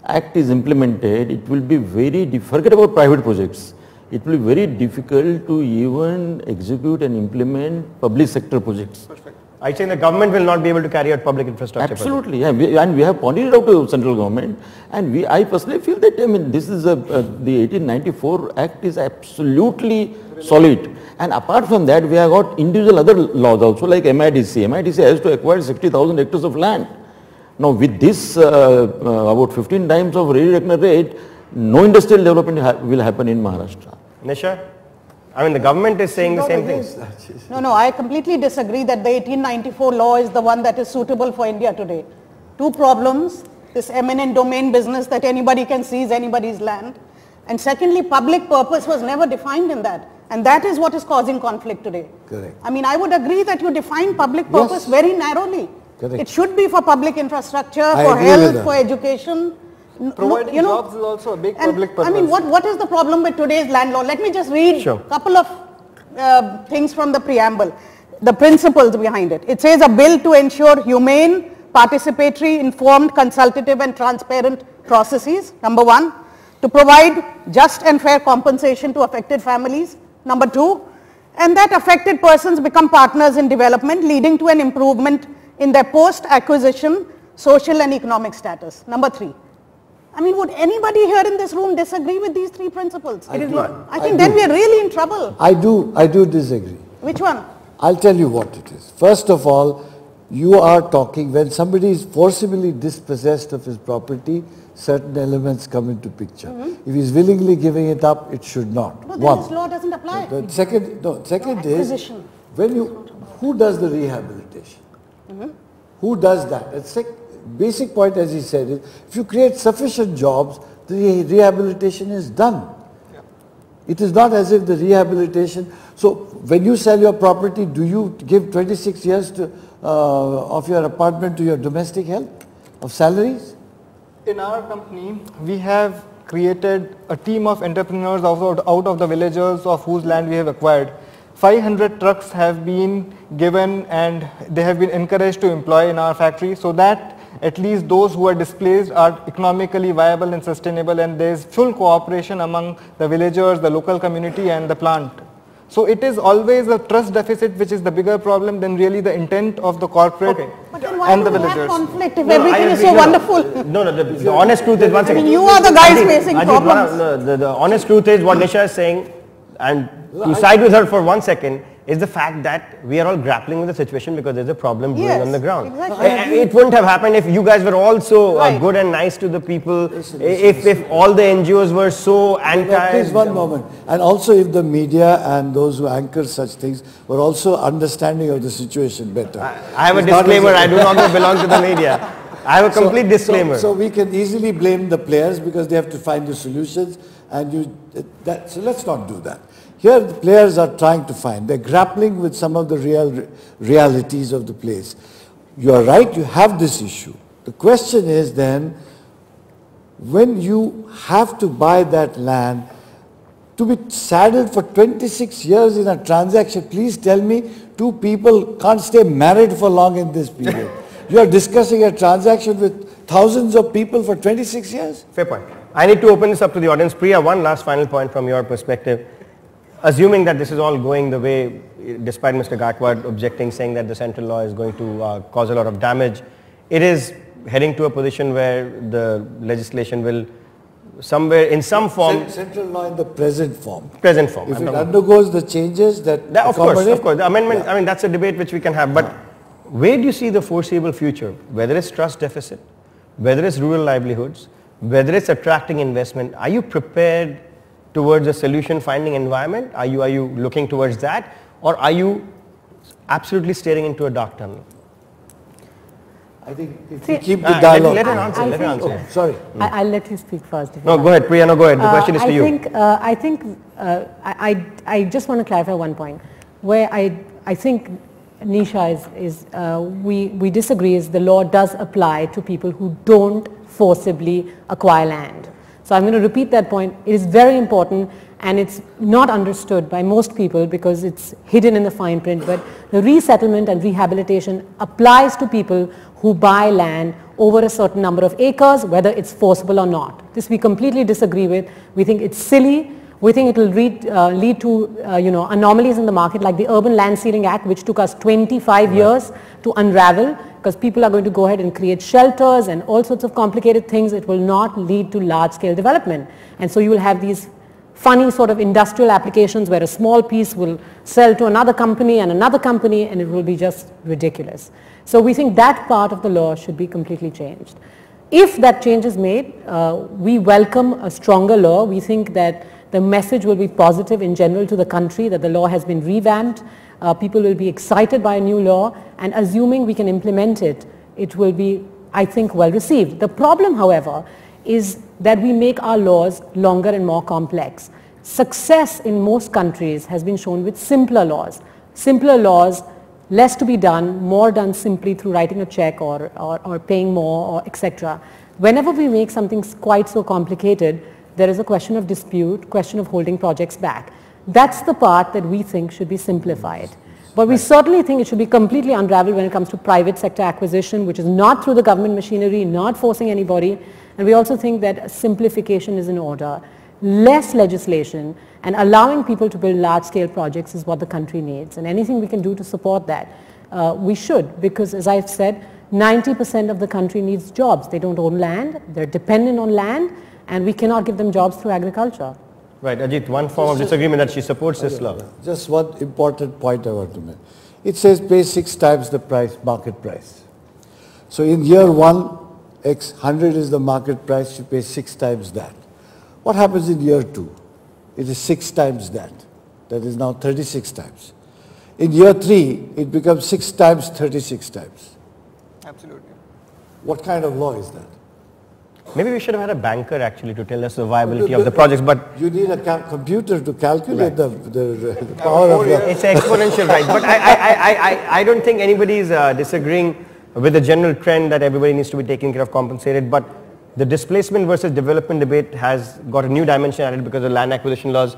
act is implemented, it will be very... Forget about private projects. It will be very difficult to even execute and implement public sector projects. Perfect. I think the government will not be able to carry out public infrastructure. Absolutely, yeah. And we have pointed it out to central government, and I personally feel that, this is the 1894 Act is absolutely solid. And apart from that, we have got individual other laws also, like MIDC. MIDC has to acquire 60,000 hectares of land. Now with this about 15 times of reduction rate, no industrial development will happen in Maharashtra. Nisha? I mean, the government is saying the same thing. No, I completely disagree that the 1894 law is the one that is suitable for India today. Two problems: this eminent domain business that anybody can seize anybody's land, and secondly, public purpose was never defined in that, and that is what is causing conflict today. Correct. I mean, I would agree that you define public purpose very narrowly. Correct. It should be for public infrastructure, for health, for education. Providing jobs is also a big public purpose. I mean, what is the problem with today's land law? Let me just read a couple of things from the preamble, the principles behind it. It says a bill to ensure humane, participatory, informed, consultative and transparent processes, number one. To provide just and fair compensation to affected families, number two. And that affected persons become partners in development, leading to an improvement in their post-acquisition social and economic status, number three. I mean, would anybody here in this room disagree with these three principles? I think then we are really in trouble. I do disagree. Which one? I'll tell you what it is. First of all, you are talking, when somebody is forcibly dispossessed of his property, certain elements come into picture. If he's willingly giving it up, it should not. No, then this law doesn't apply. The second is, who does the rehabilitation? Who does that? It's basic point, as he said, is if you create sufficient jobs, the rehabilitation is done. Yeah. It is not as if the rehabilitation... So when you sell your property, do you give 26 years of your apartment to your domestic help, of salaries? In our company, we have created a team of entrepreneurs out of the villagers of whose land we have acquired. 500 trucks have been given and they have been encouraged to employ in our factory, so that at least those who are displaced are economically viable and sustainable, and there is full cooperation among the villagers, the local community and the plant. So it is always a trust deficit which is the bigger problem than really the intent of the corporate and the villagers. Have conflict if everything is so wonderful? The honest truth is, one second. I mean, you are the guys facing problems. The honest truth is what Nisha is saying, and to side with her for 1 second, is the fact that we are all grappling with the situation because there's a problem brewing on the ground. Exactly. It wouldn't have happened if you guys were all so good and nice to the people, if all the NGOs were so anti... Please, one moment. And also if the media and those who anchor such things were also understanding of the situation better. I have a disclaimer, I do not belong to the media. I have a complete disclaimer. So we can easily blame the players because they have to find the solutions, and so let's not do that. Here the players are trying to find, they're grappling with some of the realities of the place. You are right, you have this issue. The question is then, when you have to buy that land, to be saddled for 26 years in a transaction, please tell me two people can't stay married for long in this period. You are discussing a transaction with thousands of people for 26 years. Fair point. I need to open this up to the audience. Priya, one last final point from your perspective. Assuming that this is all going the way, despite Mr. Gaikwad objecting, saying that the central law is going to cause a lot of damage, it is heading to a position where the legislation will somewhere in some form... Central law in the present form. Present form. If it undergoes the changes that of course. The amendment, yeah. I mean, that's a debate which we can have. But where do you see the foreseeable future? Whether it's trust deficit, whether it's rural livelihoods, whether it's attracting investment, are you prepared towards a solution finding environment? Are you looking towards that? Or are you absolutely staring into a dark tunnel? I think if you keep the dialogue. Let her answer. Oh, sorry. I'll let you speak first. No, go ahead, Priya. No, go ahead. The question is to you. I just want to clarify one point where I think Nisha we disagree is the law does apply to people who don't forcibly acquire land. So I'm going to repeat that point. It is very important and it's not understood by most people because it's hidden in the fine print, but the resettlement and rehabilitation applies to people who buy land over a certain number of acres, whether it's forcible or not. This we completely disagree with. We think it's silly. We think it will lead to anomalies in the market like the Urban Land Ceiling Act, which took us 25 years to unravel because people are going to go ahead and create shelters and all sorts of complicated things. It will not lead to large-scale development. And so you will have these funny sort of industrial applications where a small piece will sell to another company and it will be just ridiculous. So we think that part of the law should be completely changed. If that change is made, we welcome a stronger law. We think that the message will be positive in general to the country, that the law has been revamped. People will be excited by a new law, and assuming we can implement it, it will be, I think, well received. The problem, however, is that we make our laws longer and more complex. Success in most countries has been shown with simpler laws. Simpler laws, less to be done, more done simply through writing a check or paying more or etc. Whenever we make something quite so complicated, there is a question of dispute, question of holding projects back. That's the part that we think should be simplified. But we certainly think it should be completely unraveled when it comes to private sector acquisition, which is not through the government machinery, not forcing anybody. And we also think that simplification is in order. Less legislation and allowing people to build large-scale projects is what the country needs. And anything we can do to support that, we should. Because as I've said, 90% of the country needs jobs. They don't own land, they're dependent on land, and we cannot give them jobs through agriculture. Right, Ajit, one form of disagreement that she supports this law. Just one important point I want to make. It says pay 6 times the price, market price. So in year 1, X 100 is the market price, you pay 6 times that. What happens in year 2? It is 6 times that. That is now 36 times. In year 3, it becomes 6 times 36 times. Absolutely. What kind of law is that? Maybe we should have had a banker actually to tell us the viability of the projects, but... You need a computer to calculate the power of the... It's exponential, right? But I don't think anybody is disagreeing with the general trend that everybody needs to be taken care of, compensated, but the displacement versus development debate has got a new dimension added because of land acquisition laws.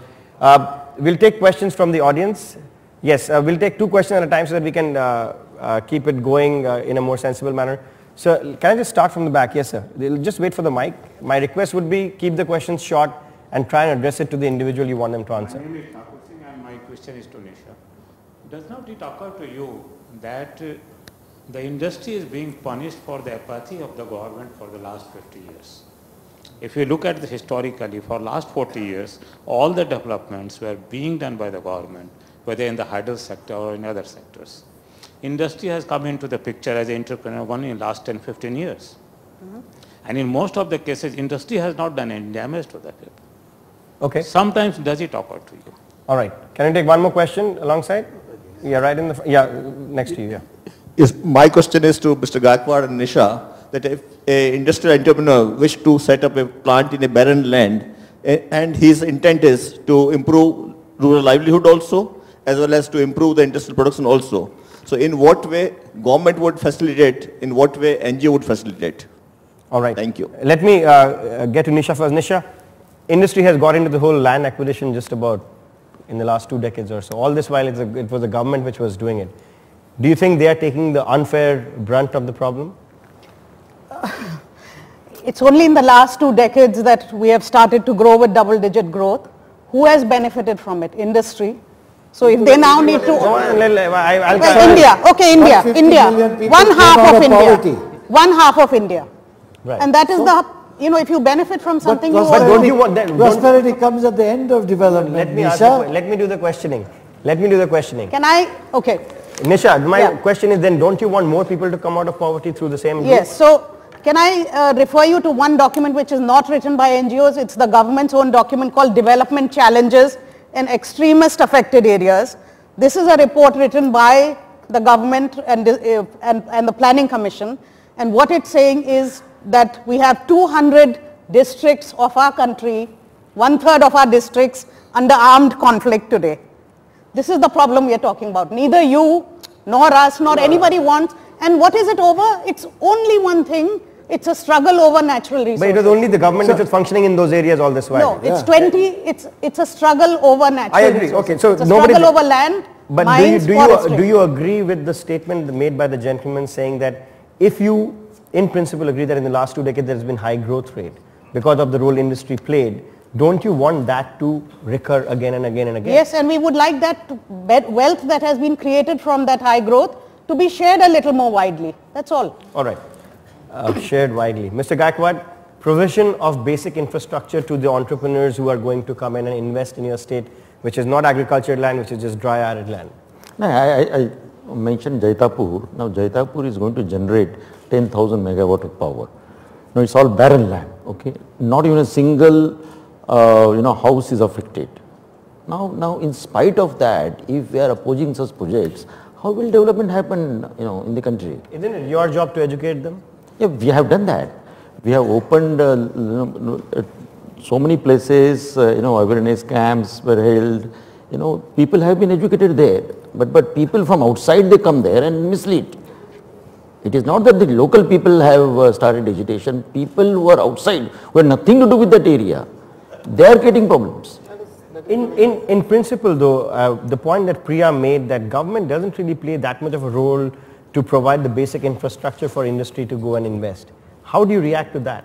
We'll take questions from the audience. Yes, we'll take 2 questions at a time so that we can keep it going in a more sensible manner. So can I just start from the back? Yes, sir. Just wait for the mic. My request would be keep the questions short and try and address it to the individual you want them to answer. My name is Thakur Singh and my question is to Nisha. Does not it occur to you that the industry is being punished for the apathy of the government for the last 50 years? If you look at this historically, for last 40 years, all the developments were being done by the government, whether in the hydro sector or in other sectors. Industry has come into the picture as an entrepreneur only in the last 10-15 years. And in most of the cases, industry has not done any damage to the people. Okay. Sometimes does it occur to you? All right. Can I take one more question alongside? Yeah, right in the... next to you, yeah. Yes, my question is to Mr. Gaikwad and Nisha, that if an industrial entrepreneur wishes to set up a plant in a barren land, and his intent is to improve rural livelihood also, as well as to improve the industrial production also. So in what way government would facilitate, in what way NGO would facilitate? All right. Thank you. Let me get to Nisha first. Nisha, industry has got into the whole land acquisition just about in the last 2 decades or so. All this while it was the government which was doing it. Do you think they are taking the unfair brunt of the problem? It's only in the last 2 decades that we have started to grow with double-digit growth. Who has benefited from it? Industry. So if they now need to... India. Okay, India. One half of India. One half of India. Right. And that is the, you know, if you benefit from something, don't you want that? Prosperity comes at the end of development. Let me do the questioning. Let me do the questioning. Can I? Okay. Nisha, my question is then, don't you want more people to come out of poverty through the same route? Yes. So can I refer you to one document which is not written by NGOs? It's the government's own document called Development Challenges in Extremist Affected Areas. This is a report written by the government and the Planning Commission. And what it's saying is that we have 200 districts of our country, 1/3 of our districts under armed conflict today. This is the problem we are talking about. Neither you, nor us, nor anybody wants. And what is it over? It's only one thing. It's a struggle over natural resources. But it was only the government which was functioning in those areas all this while. No, it's 20. It's a struggle over natural resources. I agree. Okay, so it's a struggle over land, but mines, do you agree with the statement made by the gentleman saying that if you, in principle, agree that in the last 2 decades there has been high growth rate because of the role industry played, don't you want that to recur again and again and again? Yes, and we would like that wealth that has been created from that high growth to be shared a little more widely. That's all. All right. Shared widely. Mr. Gaikwad, provision of basic infrastructure to the entrepreneurs who are going to come in and invest in your state, which is not agricultural land, which is just dry arid land. No, I mentioned Jaitapur. Now Jaitapur is going to generate 10,000 megawatt of power. Now it's all barren land, okay? Not even a single house is affected. Now in spite of that, if we are opposing such projects, how will development happen, in the country? Isn't it your job to educate them? Yeah, we have done that. We have opened so many places, awareness camps were held. People have been educated there, but people from outside, they come there and mislead. It is not that the local people have started agitation. People who are outside, who have nothing to do with that area, they are getting problems. In principle though, the point that Priya made, that government doesn't really play that much of a role to provide the basic infrastructure for industry to go and invest. How do you react to that?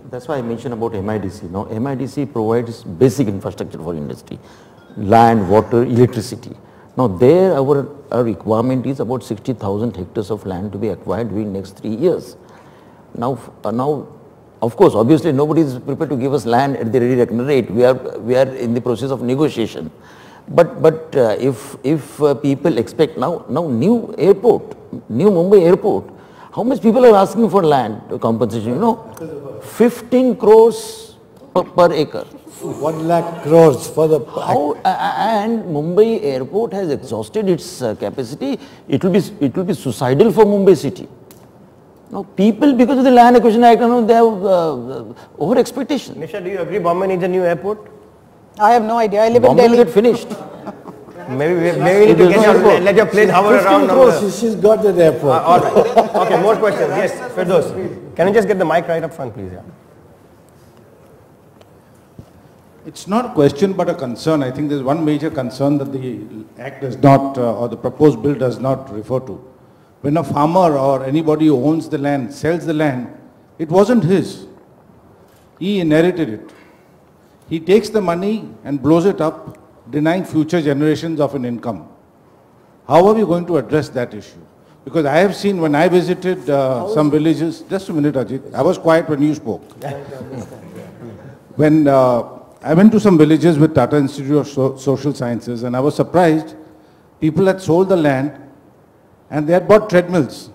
That's why I mentioned about MIDC. Now MIDC provides basic infrastructure for industry, land, water, electricity. Now there our requirement is about 60,000 hectares of land to be acquired during next 3 years. Now of course, obviously nobody is prepared to give us land at the ready reckoning rate. We are in the process of negotiation. But if people expect now new airport, new Mumbai airport, how much people are asking for land compensation? 15 crores per acre. 1 lakh crores for the... And Mumbai airport has exhausted its capacity. It will be suicidal for Mumbai city. Now people, because of the Land Acquisition Act, they have over expectation. Nisha, do you agree Bombay needs a new airport? I have no idea. I live Bombay in Delhi. will get finished. Maybe we need to let your plane hover around. She's got the airport. All right. Okay, more questions. Yes, Firdaus. Can you just get the mic right up front, please? Yeah. It's not a question but a concern. I think there's one major concern that the Act does not, or the proposed bill does not refer to. When a farmer or anybody who owns the land sells the land, it wasn't his. He inherited it. He takes the money and blows it up, denying future generations of an income. How are we going to address that issue? Because I have seen when I visited some villages, just a minute Ajit, I was quiet when you spoke. When I went to some villages with Tata Institute of Social Sciences and I was surprised, people had sold the land and they had bought treadmills.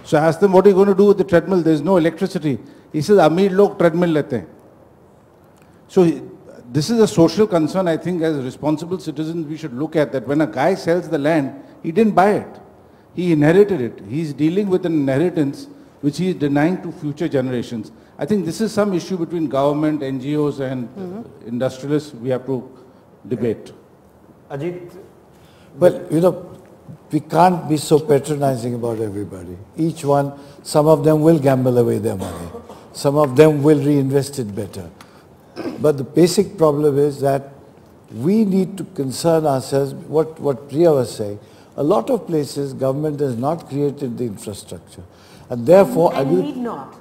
So I asked them, what are you going to do with the treadmill? There is no electricity. He says, Amir log treadmill lete hain. So this is a social concern. I think as responsible citizens we should look at that. When a guy sells the land, he didn't buy it. He inherited it. He's dealing with an inheritance which he is denying to future generations. I think this is some issue between government, NGOs and industrialists we have to debate. Ajit? Well, we can't be so patronizing about everybody. Each one, some of them will gamble away their money. Some of them will reinvest it better. But the basic problem is that we need to concern ourselves, what Priya was saying, a lot of places government has not created the infrastructure. And therefore, and need not.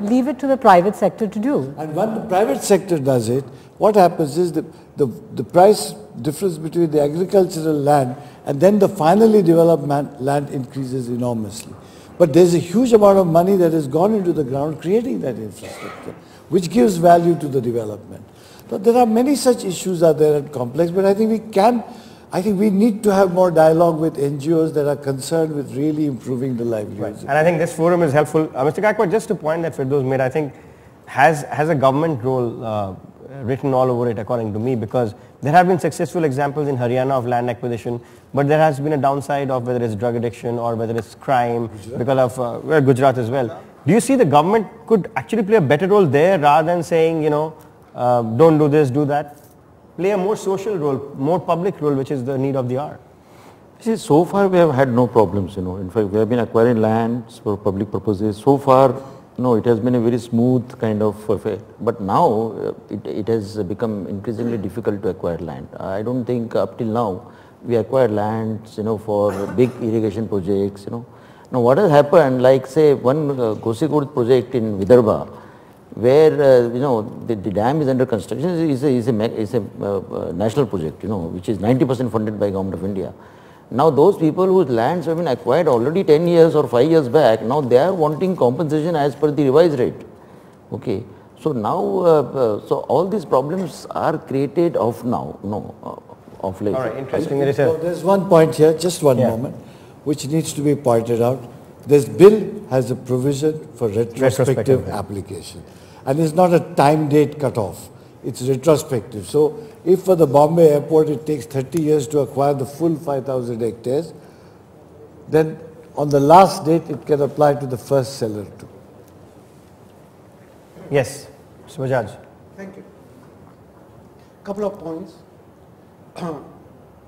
Leave it to the private sector to do. And when the private sector does it, what happens is the price difference between the agricultural land and then the finally developed land increases enormously. But there's a huge amount of money that has gone into the ground creating that infrastructure, which gives value to the development. So there are many such issues out there and complex, but I think we need to have more dialogue with NGOs that are concerned with really improving the livelihoods. Right. And I think this forum is helpful. Mr. Gaikwad, just to point that Firdaus made, I think has a government role written all over it according to me, because there have been successful examples in Haryana of land acquisition, but there has been a downside of whether it's drug addiction or whether it's crime because of Gujarat as well. Do you see the government could actually play a better role there rather than saying, don't do this, do that? Play a more social role, more public role, which is the need of the hour. See, so far we have had no problems, In fact, we have been acquiring lands for public purposes. So far, it has been a very smooth kind of affair. But now it has become increasingly difficult to acquire land. I don't think up till now we acquired lands, for big irrigation projects, Now what has happened, like say one Gosikud project in Vidarbha, where the dam is under construction, is a national project, which is 90% funded by Government of India. Now those people whose lands have been acquired already 10 years or 5 years back, now they are wanting compensation as per the revised rate. Okay. So now, so all these problems are created of now, of late. All right, interesting. So there's one point here, just one moment, which needs to be pointed out. This bill has a provision for retrospective application. And it's not a time date cutoff. It's retrospective. So if for the Bombay airport it takes 30 years to acquire the full 5,000 hectares, then on the last date it can apply to the first seller too. Yes, Mr. Bajaj. Thank you. Couple of points.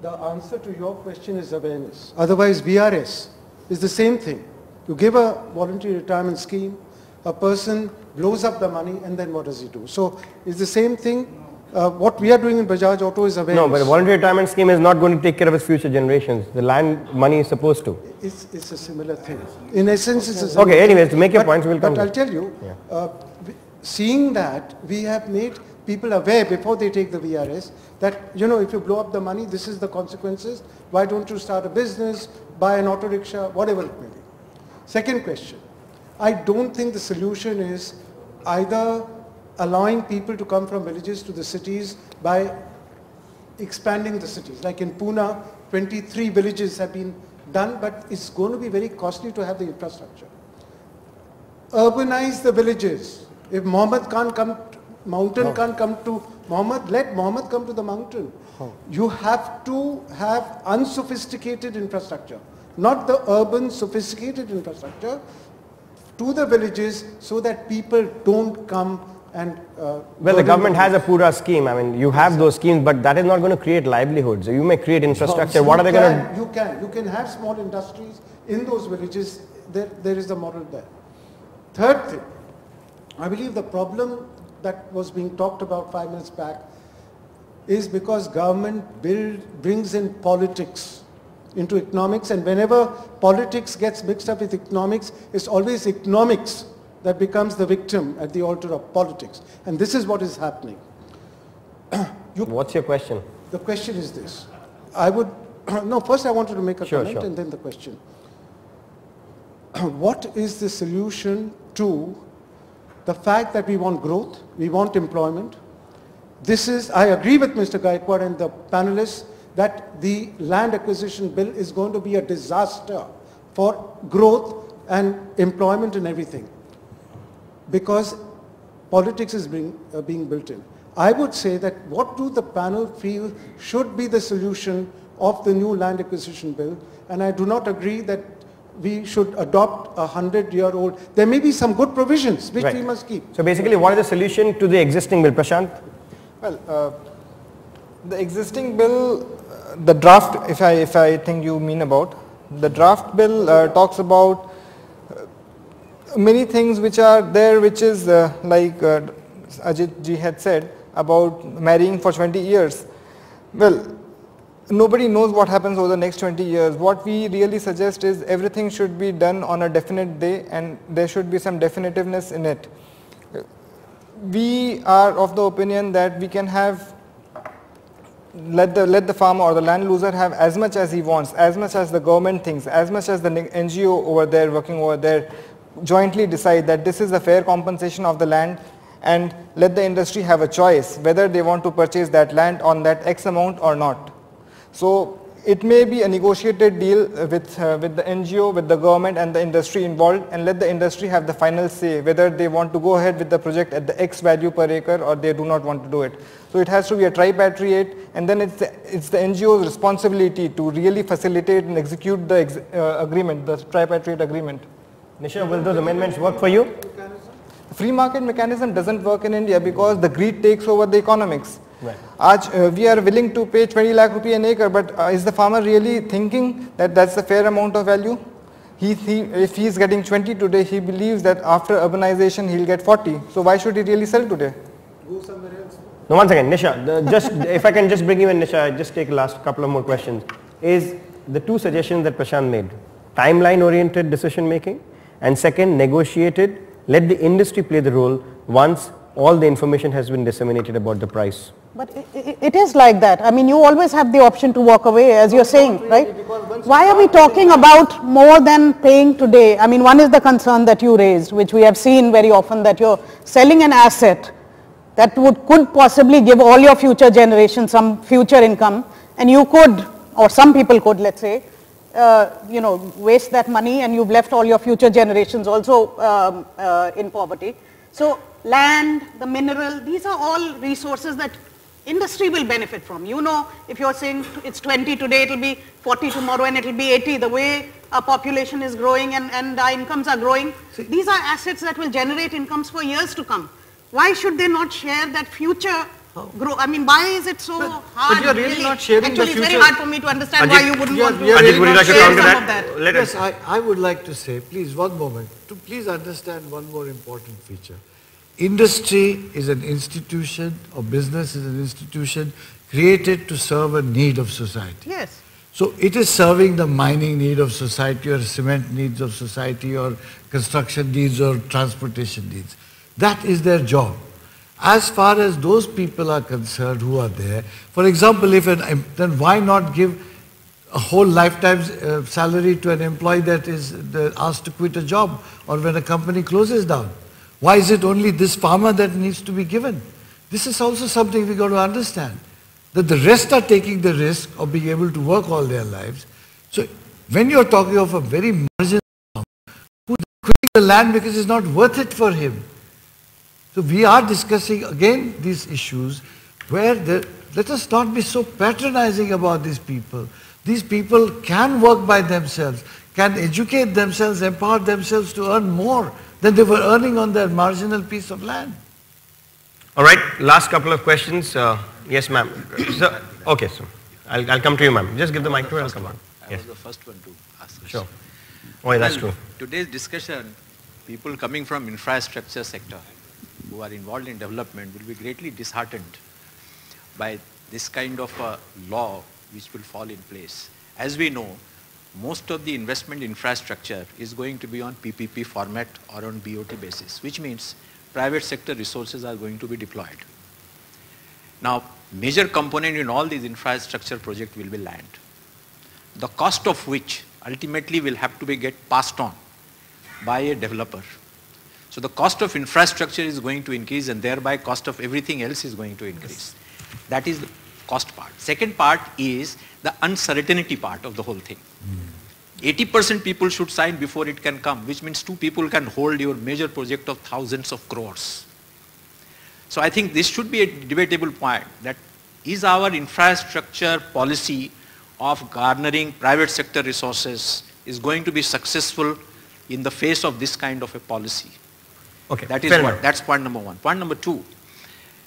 The answer to your question is awareness. Otherwise, VRS is the same thing. You give a voluntary retirement scheme, a person blows up the money, and then what does he do? So it's the same thing. What we are doing in Bajaj Auto is awareness. No, but the voluntary retirement scheme is not going to take care of its future generations. The land money is supposed to. It's a similar thing. In essence, it's a similar Okay, anyways, to make your points, we'll come But I'll tell you, seeing that, we have made people aware before they take the VRS that, if you blow up the money, this is the consequences. Why don't you start a business, buy an auto rickshaw, whatever it may be. Second question. I don't think the solution is either allowing people to come from villages to the cities by expanding the cities. Like in Pune, 23 villages have been done, but it's going to be very costly to have the infrastructure. Urbanize the villages. If Mohammed can't come, mountain can't come to Mohammed, let Mohammed come to the mountain. You have to have unsophisticated infrastructure, not the urban sophisticated infrastructure, to the villages so that people don't come and... well, the government has a Pura scheme. I mean, you have those schemes, but that is not going to create livelihoods. You may create infrastructure. What are they going to... You can have small industries in those villages. There is the model there. Third thing, I believe the problem that was being talked about 5 minutes back is because government brings in politics into economics, and whenever politics gets mixed up with economics, it's always economics that becomes the victim at the altar of politics. And this is what is happening. What's your question? The question is this. First I wanted to make a comment and then the question. What is the solution to the fact that we want growth, we want employment? I agree with Mr. Gaikwad and the panelists that the land acquisition bill is going to be a disaster for growth and employment and everything, because politics is being built in. I would say that what do the panel feel should be the solution of the new land acquisition bill, and I do not agree that we should adopt a 100-year-old. There may be some good provisions which we must keep. So basically, what is the solution to the existing bill, Prashant? Well, the existing bill, the draft, if I think you mean about, the draft bill talks about many things which are there, which is like Ajit ji had said about marrying for 20 years. Well, nobody knows what happens over the next 20 years. What we really suggest is everything should be done on a definite day and there should be some definitiveness in it. We are of the opinion that we can have, let the farmer or the land loser have as much as he wants, as much as the government thinks, as much as the NGO over there, working over there, jointly decide that this is a fair compensation of the land, and let the industry have a choice whether they want to purchase that land on that X amount or not. So it may be a negotiated deal with the NGO, with the government and the industry involved, and let the industry have the final say whether they want to go ahead with the project at the X value per acre or they do not want to do it. So it has to be a tripartite, and then it's the NGO's responsibility to really facilitate and execute the agreement, the tripartite agreement. Nisha, will those amendments work for you? Free market mechanism doesn't work in India because the greed takes over the economics. Right. We are willing to pay 20 lakh rupee an acre, but is the farmer really thinking that that's the fair amount of value? If he's getting 20 today, he believes that after urbanization he'll get 40. So why should he really sell today? Go somewhere else. No, one second, Nisha, if I can just bring you in, Nisha, just take the last couple of more questions. Is the two suggestions that Prashant made, timeline oriented decision making, and second, negotiated, let the industry play the role once all the information has been disseminated about the price. But it is like that. I mean, you always have the option to walk away, as you're saying, right? Why are we talking about more than paying today? I mean, one is the concern that you raised, which we have seen very often, that you're selling an asset that could possibly give all your future generations some future income, and you could, or some people could, let's say, waste that money, and you've left all your future generations also in poverty. So land, the mineral, these are all resources that industry will benefit from. You know, if you're saying it's 20 today, it will be 40 tomorrow, and it will be 80. The way our population is growing and our incomes are growing, these are assets that will generate incomes for years to come. Why should they not share that future growth? I mean, why is it so hard? But you're really not sharing Actually, the future. it's very hard for me to understand why you wouldn't want to Ajit, would you like to share counter some of that? that. Yes, I would like to say, please, one moment, to please understand one more important feature. Industry is an institution, or business is an institution created to serve a need of society. Yes. So it is serving the mining need of society, or cement needs of society, or construction needs, or transportation needs. That is their job. As far as those people are concerned who are there, for example, then why not give a whole lifetime salary to an employee that is asked to quit a job, or when a company closes down? Why is it only this farmer that needs to be given? This is also something we got to understand, that the rest are taking the risk of being able to work all their lives. So when you're talking of a very marginal farmer who is quitting the land because it's not worth it for him. So we are discussing again these issues where let us not be so patronizing about these people. These people can work by themselves, can educate themselves, empower themselves to earn more than they were earning on their marginal piece of land. All right, last couple of questions. Yes, ma'am. Okay, so I'll come to you, ma'am. Just give the mic to her, I'll come on. I was the first one to ask this. Sure. Oh, yeah, that's true. Today's discussion, people coming from infrastructure sector who are involved in development will be greatly disheartened by this kind of a law which will fall in place. As we know, most of the investment infrastructure is going to be on PPP format or on BOT basis, which means private sector resources are going to be deployed. Now, major component in all these infrastructure projects will be land, the cost of which ultimately will have to be get passed on by a developer. So the cost of infrastructure is going to increase, and thereby cost of everything else is going to increase. That is the cost part. Second part is the uncertainty part of the whole thing. 80% people should sign before it can come, which means 2 people can hold your major project of thousands of crores. So I think this should be a debatable point, that is our infrastructure policy of garnering private sector resources is going to be successful in the face of this kind of a policy. Okay, That's point number 1. Point number 2,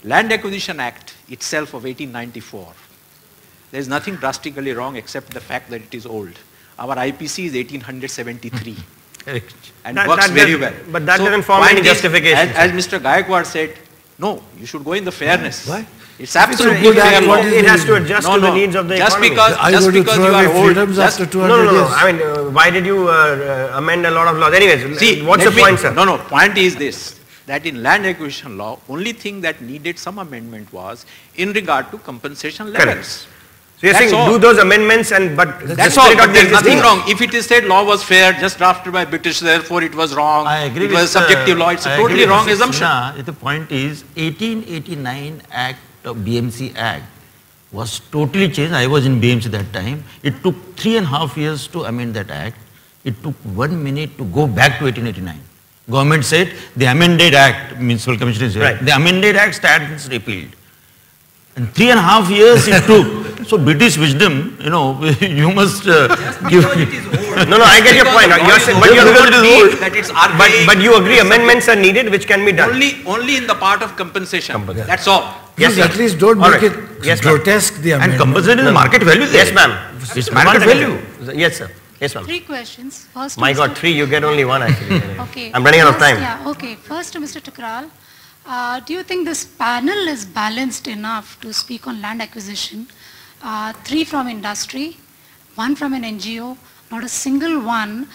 Land Acquisition Act itself of 1894. There is nothing drastically wrong except the fact that it is old. Our IPC is 1873 and works very well. But that doesn't form any justification. As Mr. Gaikwad said, no, you should go in the fairness. Why? It's absolutely good fair act, law. It has to adjust to the needs of the just economy. because Are you just going to because throw you away are old, freedoms after 200 No. years? I mean, why did you amend a lot of laws? Anyways, see, what's the point, sir? No, point is this, that in land acquisition law, only thing that needed some amendment was in regard to compensation levels. Correct. So you're That's saying all. do those amendments and That's all. But there's nothing wrong. If it is said law was fair, just drafted by British, therefore it was wrong. I agree it with was subjective law. It's a totally wrong assumption. The point is 1889 Act of BMC Act was totally changed. I was in BMC that time. It took 3.5 years to amend that act. It took 1 minute to go back to 1889. Government said the amended act, Municipal Commission is here, right. The amended act stands repealed. And 3.5 years it took. So British wisdom, you must give. No, I get your point. You're saying, but you agree that it's archaic. But you agree amendments are needed, which can be done. Only in the part of compensation. That's all. Please Yes, at least don't make right. it Yes, ma'am. grotesque, the And amendment. compensation is market value there. Yes, ma'am. It's market value. Yes, sir. Yes, ma'am. 3 questions. First, My Mr. God, 3, you get only 1 actually. Okay. I'm running out of First, time. Yeah, okay. First to Mr. Tukral. Do you think this panel is balanced enough to speak on land acquisition? 3 from industry, 1 from an NGO, not a single one,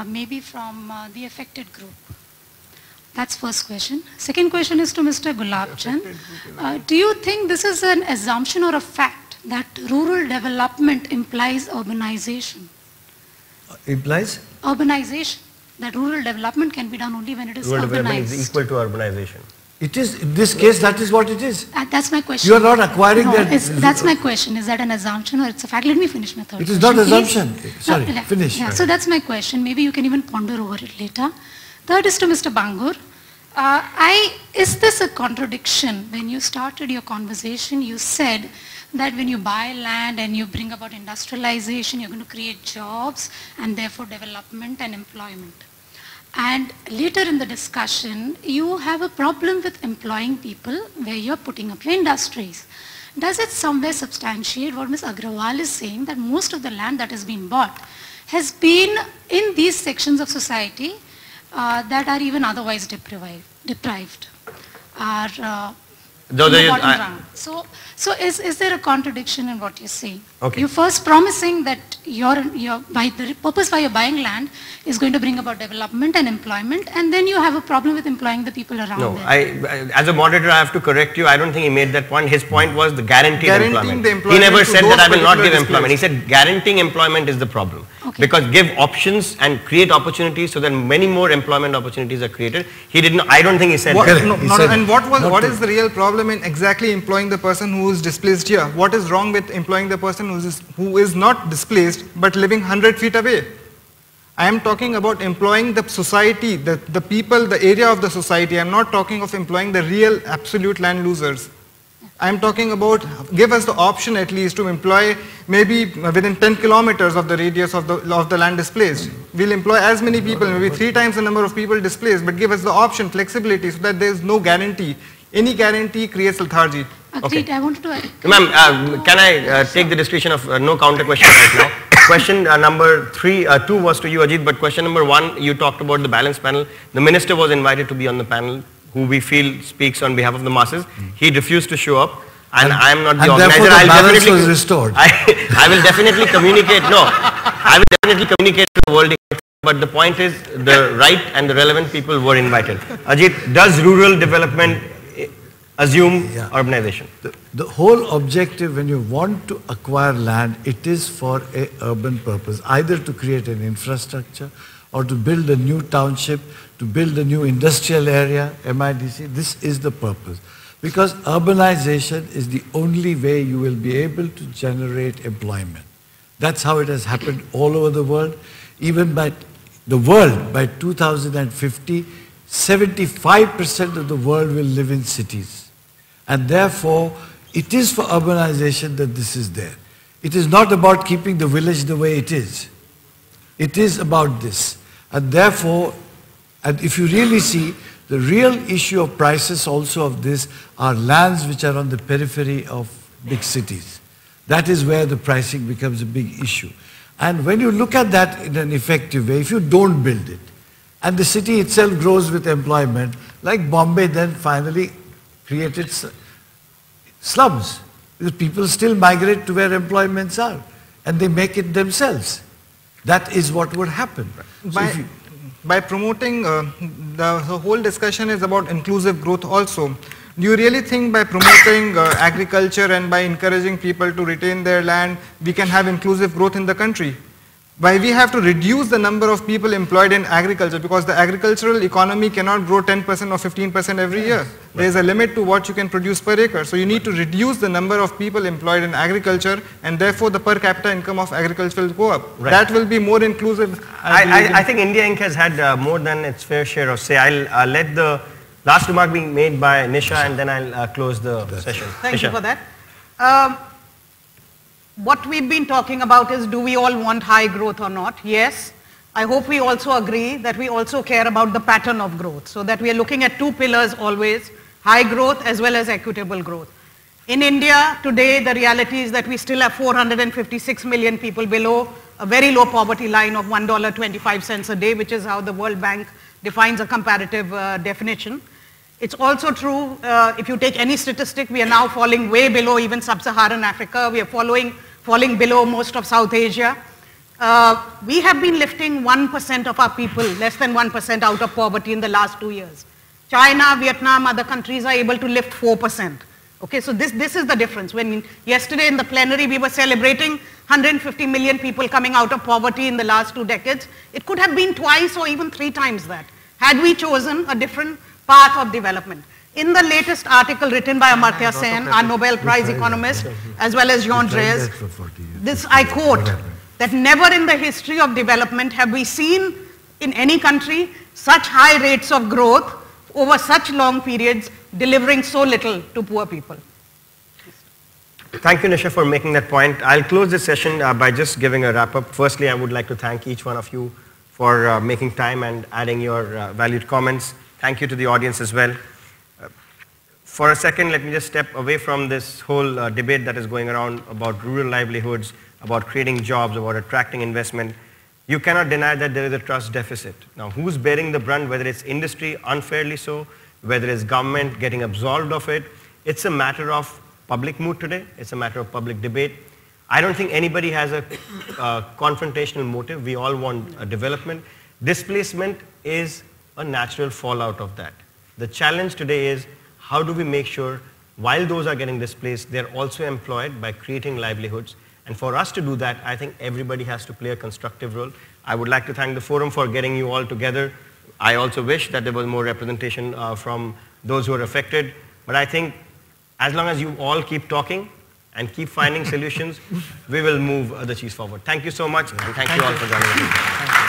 maybe from the affected group. That's first question. Second question is to Mr. Gulabchand. Do you think this is an assumption or a fact that rural development implies urbanization? Implies? Urbanization. That rural development can be done only when it is Rural development urbanized. is equal to urbanization. It is, in this case, that is what it is. That's my question. You are not acquiring that. That's my question. Is that an assumption or it's a fact? Let me finish my third It is question, not please. assumption. Sorry, finish. Yeah, so that's my question. Maybe you can even ponder over it later. Third is to Mr. Bangur. Is this a contradiction? When you started your conversation, you said that when you buy land and you bring about industrialization, you're going to create jobs and therefore development and employment. And later in the discussion, you have a problem with employing people where you're putting up your industries. Does it somewhere substantiate what Ms. Agrawal is saying, that most of the land that has been bought has been in these sections of society that are even otherwise deprived, are in the bottom rung. So is there a contradiction in what you're saying? Okay. You're first promising that the purpose why you're buying land is going to bring about development and employment, and then you have a problem with employing the people around No, there. as a moderator, I have to correct you. I don't think he made that point. His point was the guaranteed employment. The employment. He never to said those that I will not give particular employment. He said guaranteeing employment is the problem. Okay. Because give options and create opportunities so that many more employment opportunities are created. He did not. I don't think he said that. And what is the real problem in exactly employing the person who is displaced here? What is wrong with employing the person who is not displaced but living 100 feet away? I am talking about employing the society, the people, the area of the society. I am not talking of employing the real absolute land losers. I am talking about give us the option at least to employ maybe within 10 kilometers of the radius of the land displaced. We'll employ as many people, maybe 3 times the number of people displaced, but give us the option, flexibility, so that there is no guarantee. Any guarantee creates lethargy. Agreed. I wanted to... Ma'am, can I take the discretion of no counter question right now? Question number 2 was to you, Ajit, but question number 1, you talked about the balance panel. The minister was invited to be on the panel, who we feel speaks on behalf of the masses. He refused to show up, and I am not the organizer. Therefore the balance was restored. I will definitely communicate. No, I will definitely communicate to the world. But the point is, the right and the relevant people were invited. Ajit, does rural development assume urbanization? The whole objective when you want to acquire land, it is for a urban purpose, either to create an infrastructure or to build a new township, to build a new industrial area, MIDC. This is the purpose. Because urbanization is the only way you will be able to generate employment. That's how it has happened all over the world. Even by the world, by 2050, 75% of the world will live in cities. And therefore, it is for urbanization that this is there. It is not about keeping the village the way it is. It is about this. And therefore, and if you really see, the real issue of prices also of this are lands which are on the periphery of big cities. That is where the pricing becomes a big issue. And when you look at that in an effective way, if you don't build it, and the city itself grows with employment, like Bombay then finally created slums. Because people still migrate to where employments are and they make it themselves. That is what would happen. By promoting, the whole discussion is about inclusive growth also. Do you really think by promoting agriculture and by encouraging people to retain their land, we can have inclusive growth in the country? Why we have to reduce the number of people employed in agriculture, because the agricultural economy cannot grow 10% or 15% every year. There is a limit to what you can produce per acre. So you need to reduce the number of people employed in agriculture, and therefore the per capita income of agriculture will go up. Right. That will be more inclusive. I think India Inc. has had more than its fair share of say. I'll let the last remark be made by Nisha, and then I'll close the session. Thank you for that. What we've been talking about is, do we all want high growth or not? Yes. I hope we also agree that we also care about the pattern of growth, so that we are looking at two pillars always, high growth as well as equitable growth. In India today, the reality is that we still have 456 million people below a very low poverty line of $1.25 a day, which is how the World Bank defines a comparative definition. It's also true, if you take any statistic, we are now falling way below even sub-Saharan Africa. We are falling below most of South Asia. We have been lifting 1% of our people, less than 1% out of poverty in the last 2 years. China, Vietnam, other countries are able to lift 4%. Okay, so this is the difference. When yesterday in the plenary we were celebrating 150 million people coming out of poverty in the last 2 decades, it could have been twice or even 3 times that, had we chosen a different path of development. In the latest article written by Amartya Sen, our Nobel Prize economist, as well as Jean Drèze, this I quote, that never in the history of development have we seen in any country such high rates of growth over such long periods, delivering so little to poor people. Thank you, Nisha, for making that point. I'll close this session by just giving a wrap up. Firstly, I would like to thank each one of you for making time and adding your valued comments. Thank you to the audience as well. For a second, let me just step away from this whole debate that is going around about rural livelihoods, about creating jobs, about attracting investment. You cannot deny that there is a trust deficit. Now, who's bearing the brunt, whether it's industry unfairly so, whether it's government getting absolved of it? It's a matter of public mood today. It's a matter of public debate. I don't think anybody has a confrontational motive. We all want a development. Displacement is a natural fallout of that. The challenge today is, how do we make sure while those are getting displaced, they're also employed by creating livelihoods? And for us to do that, I think everybody has to play a constructive role. I would like to thank the forum for getting you all together. I also wish that there was more representation from those who are affected. But I think as long as you all keep talking and keep finding solutions, we will move the cheese forward. Thank you so much, and thank you all for joining us.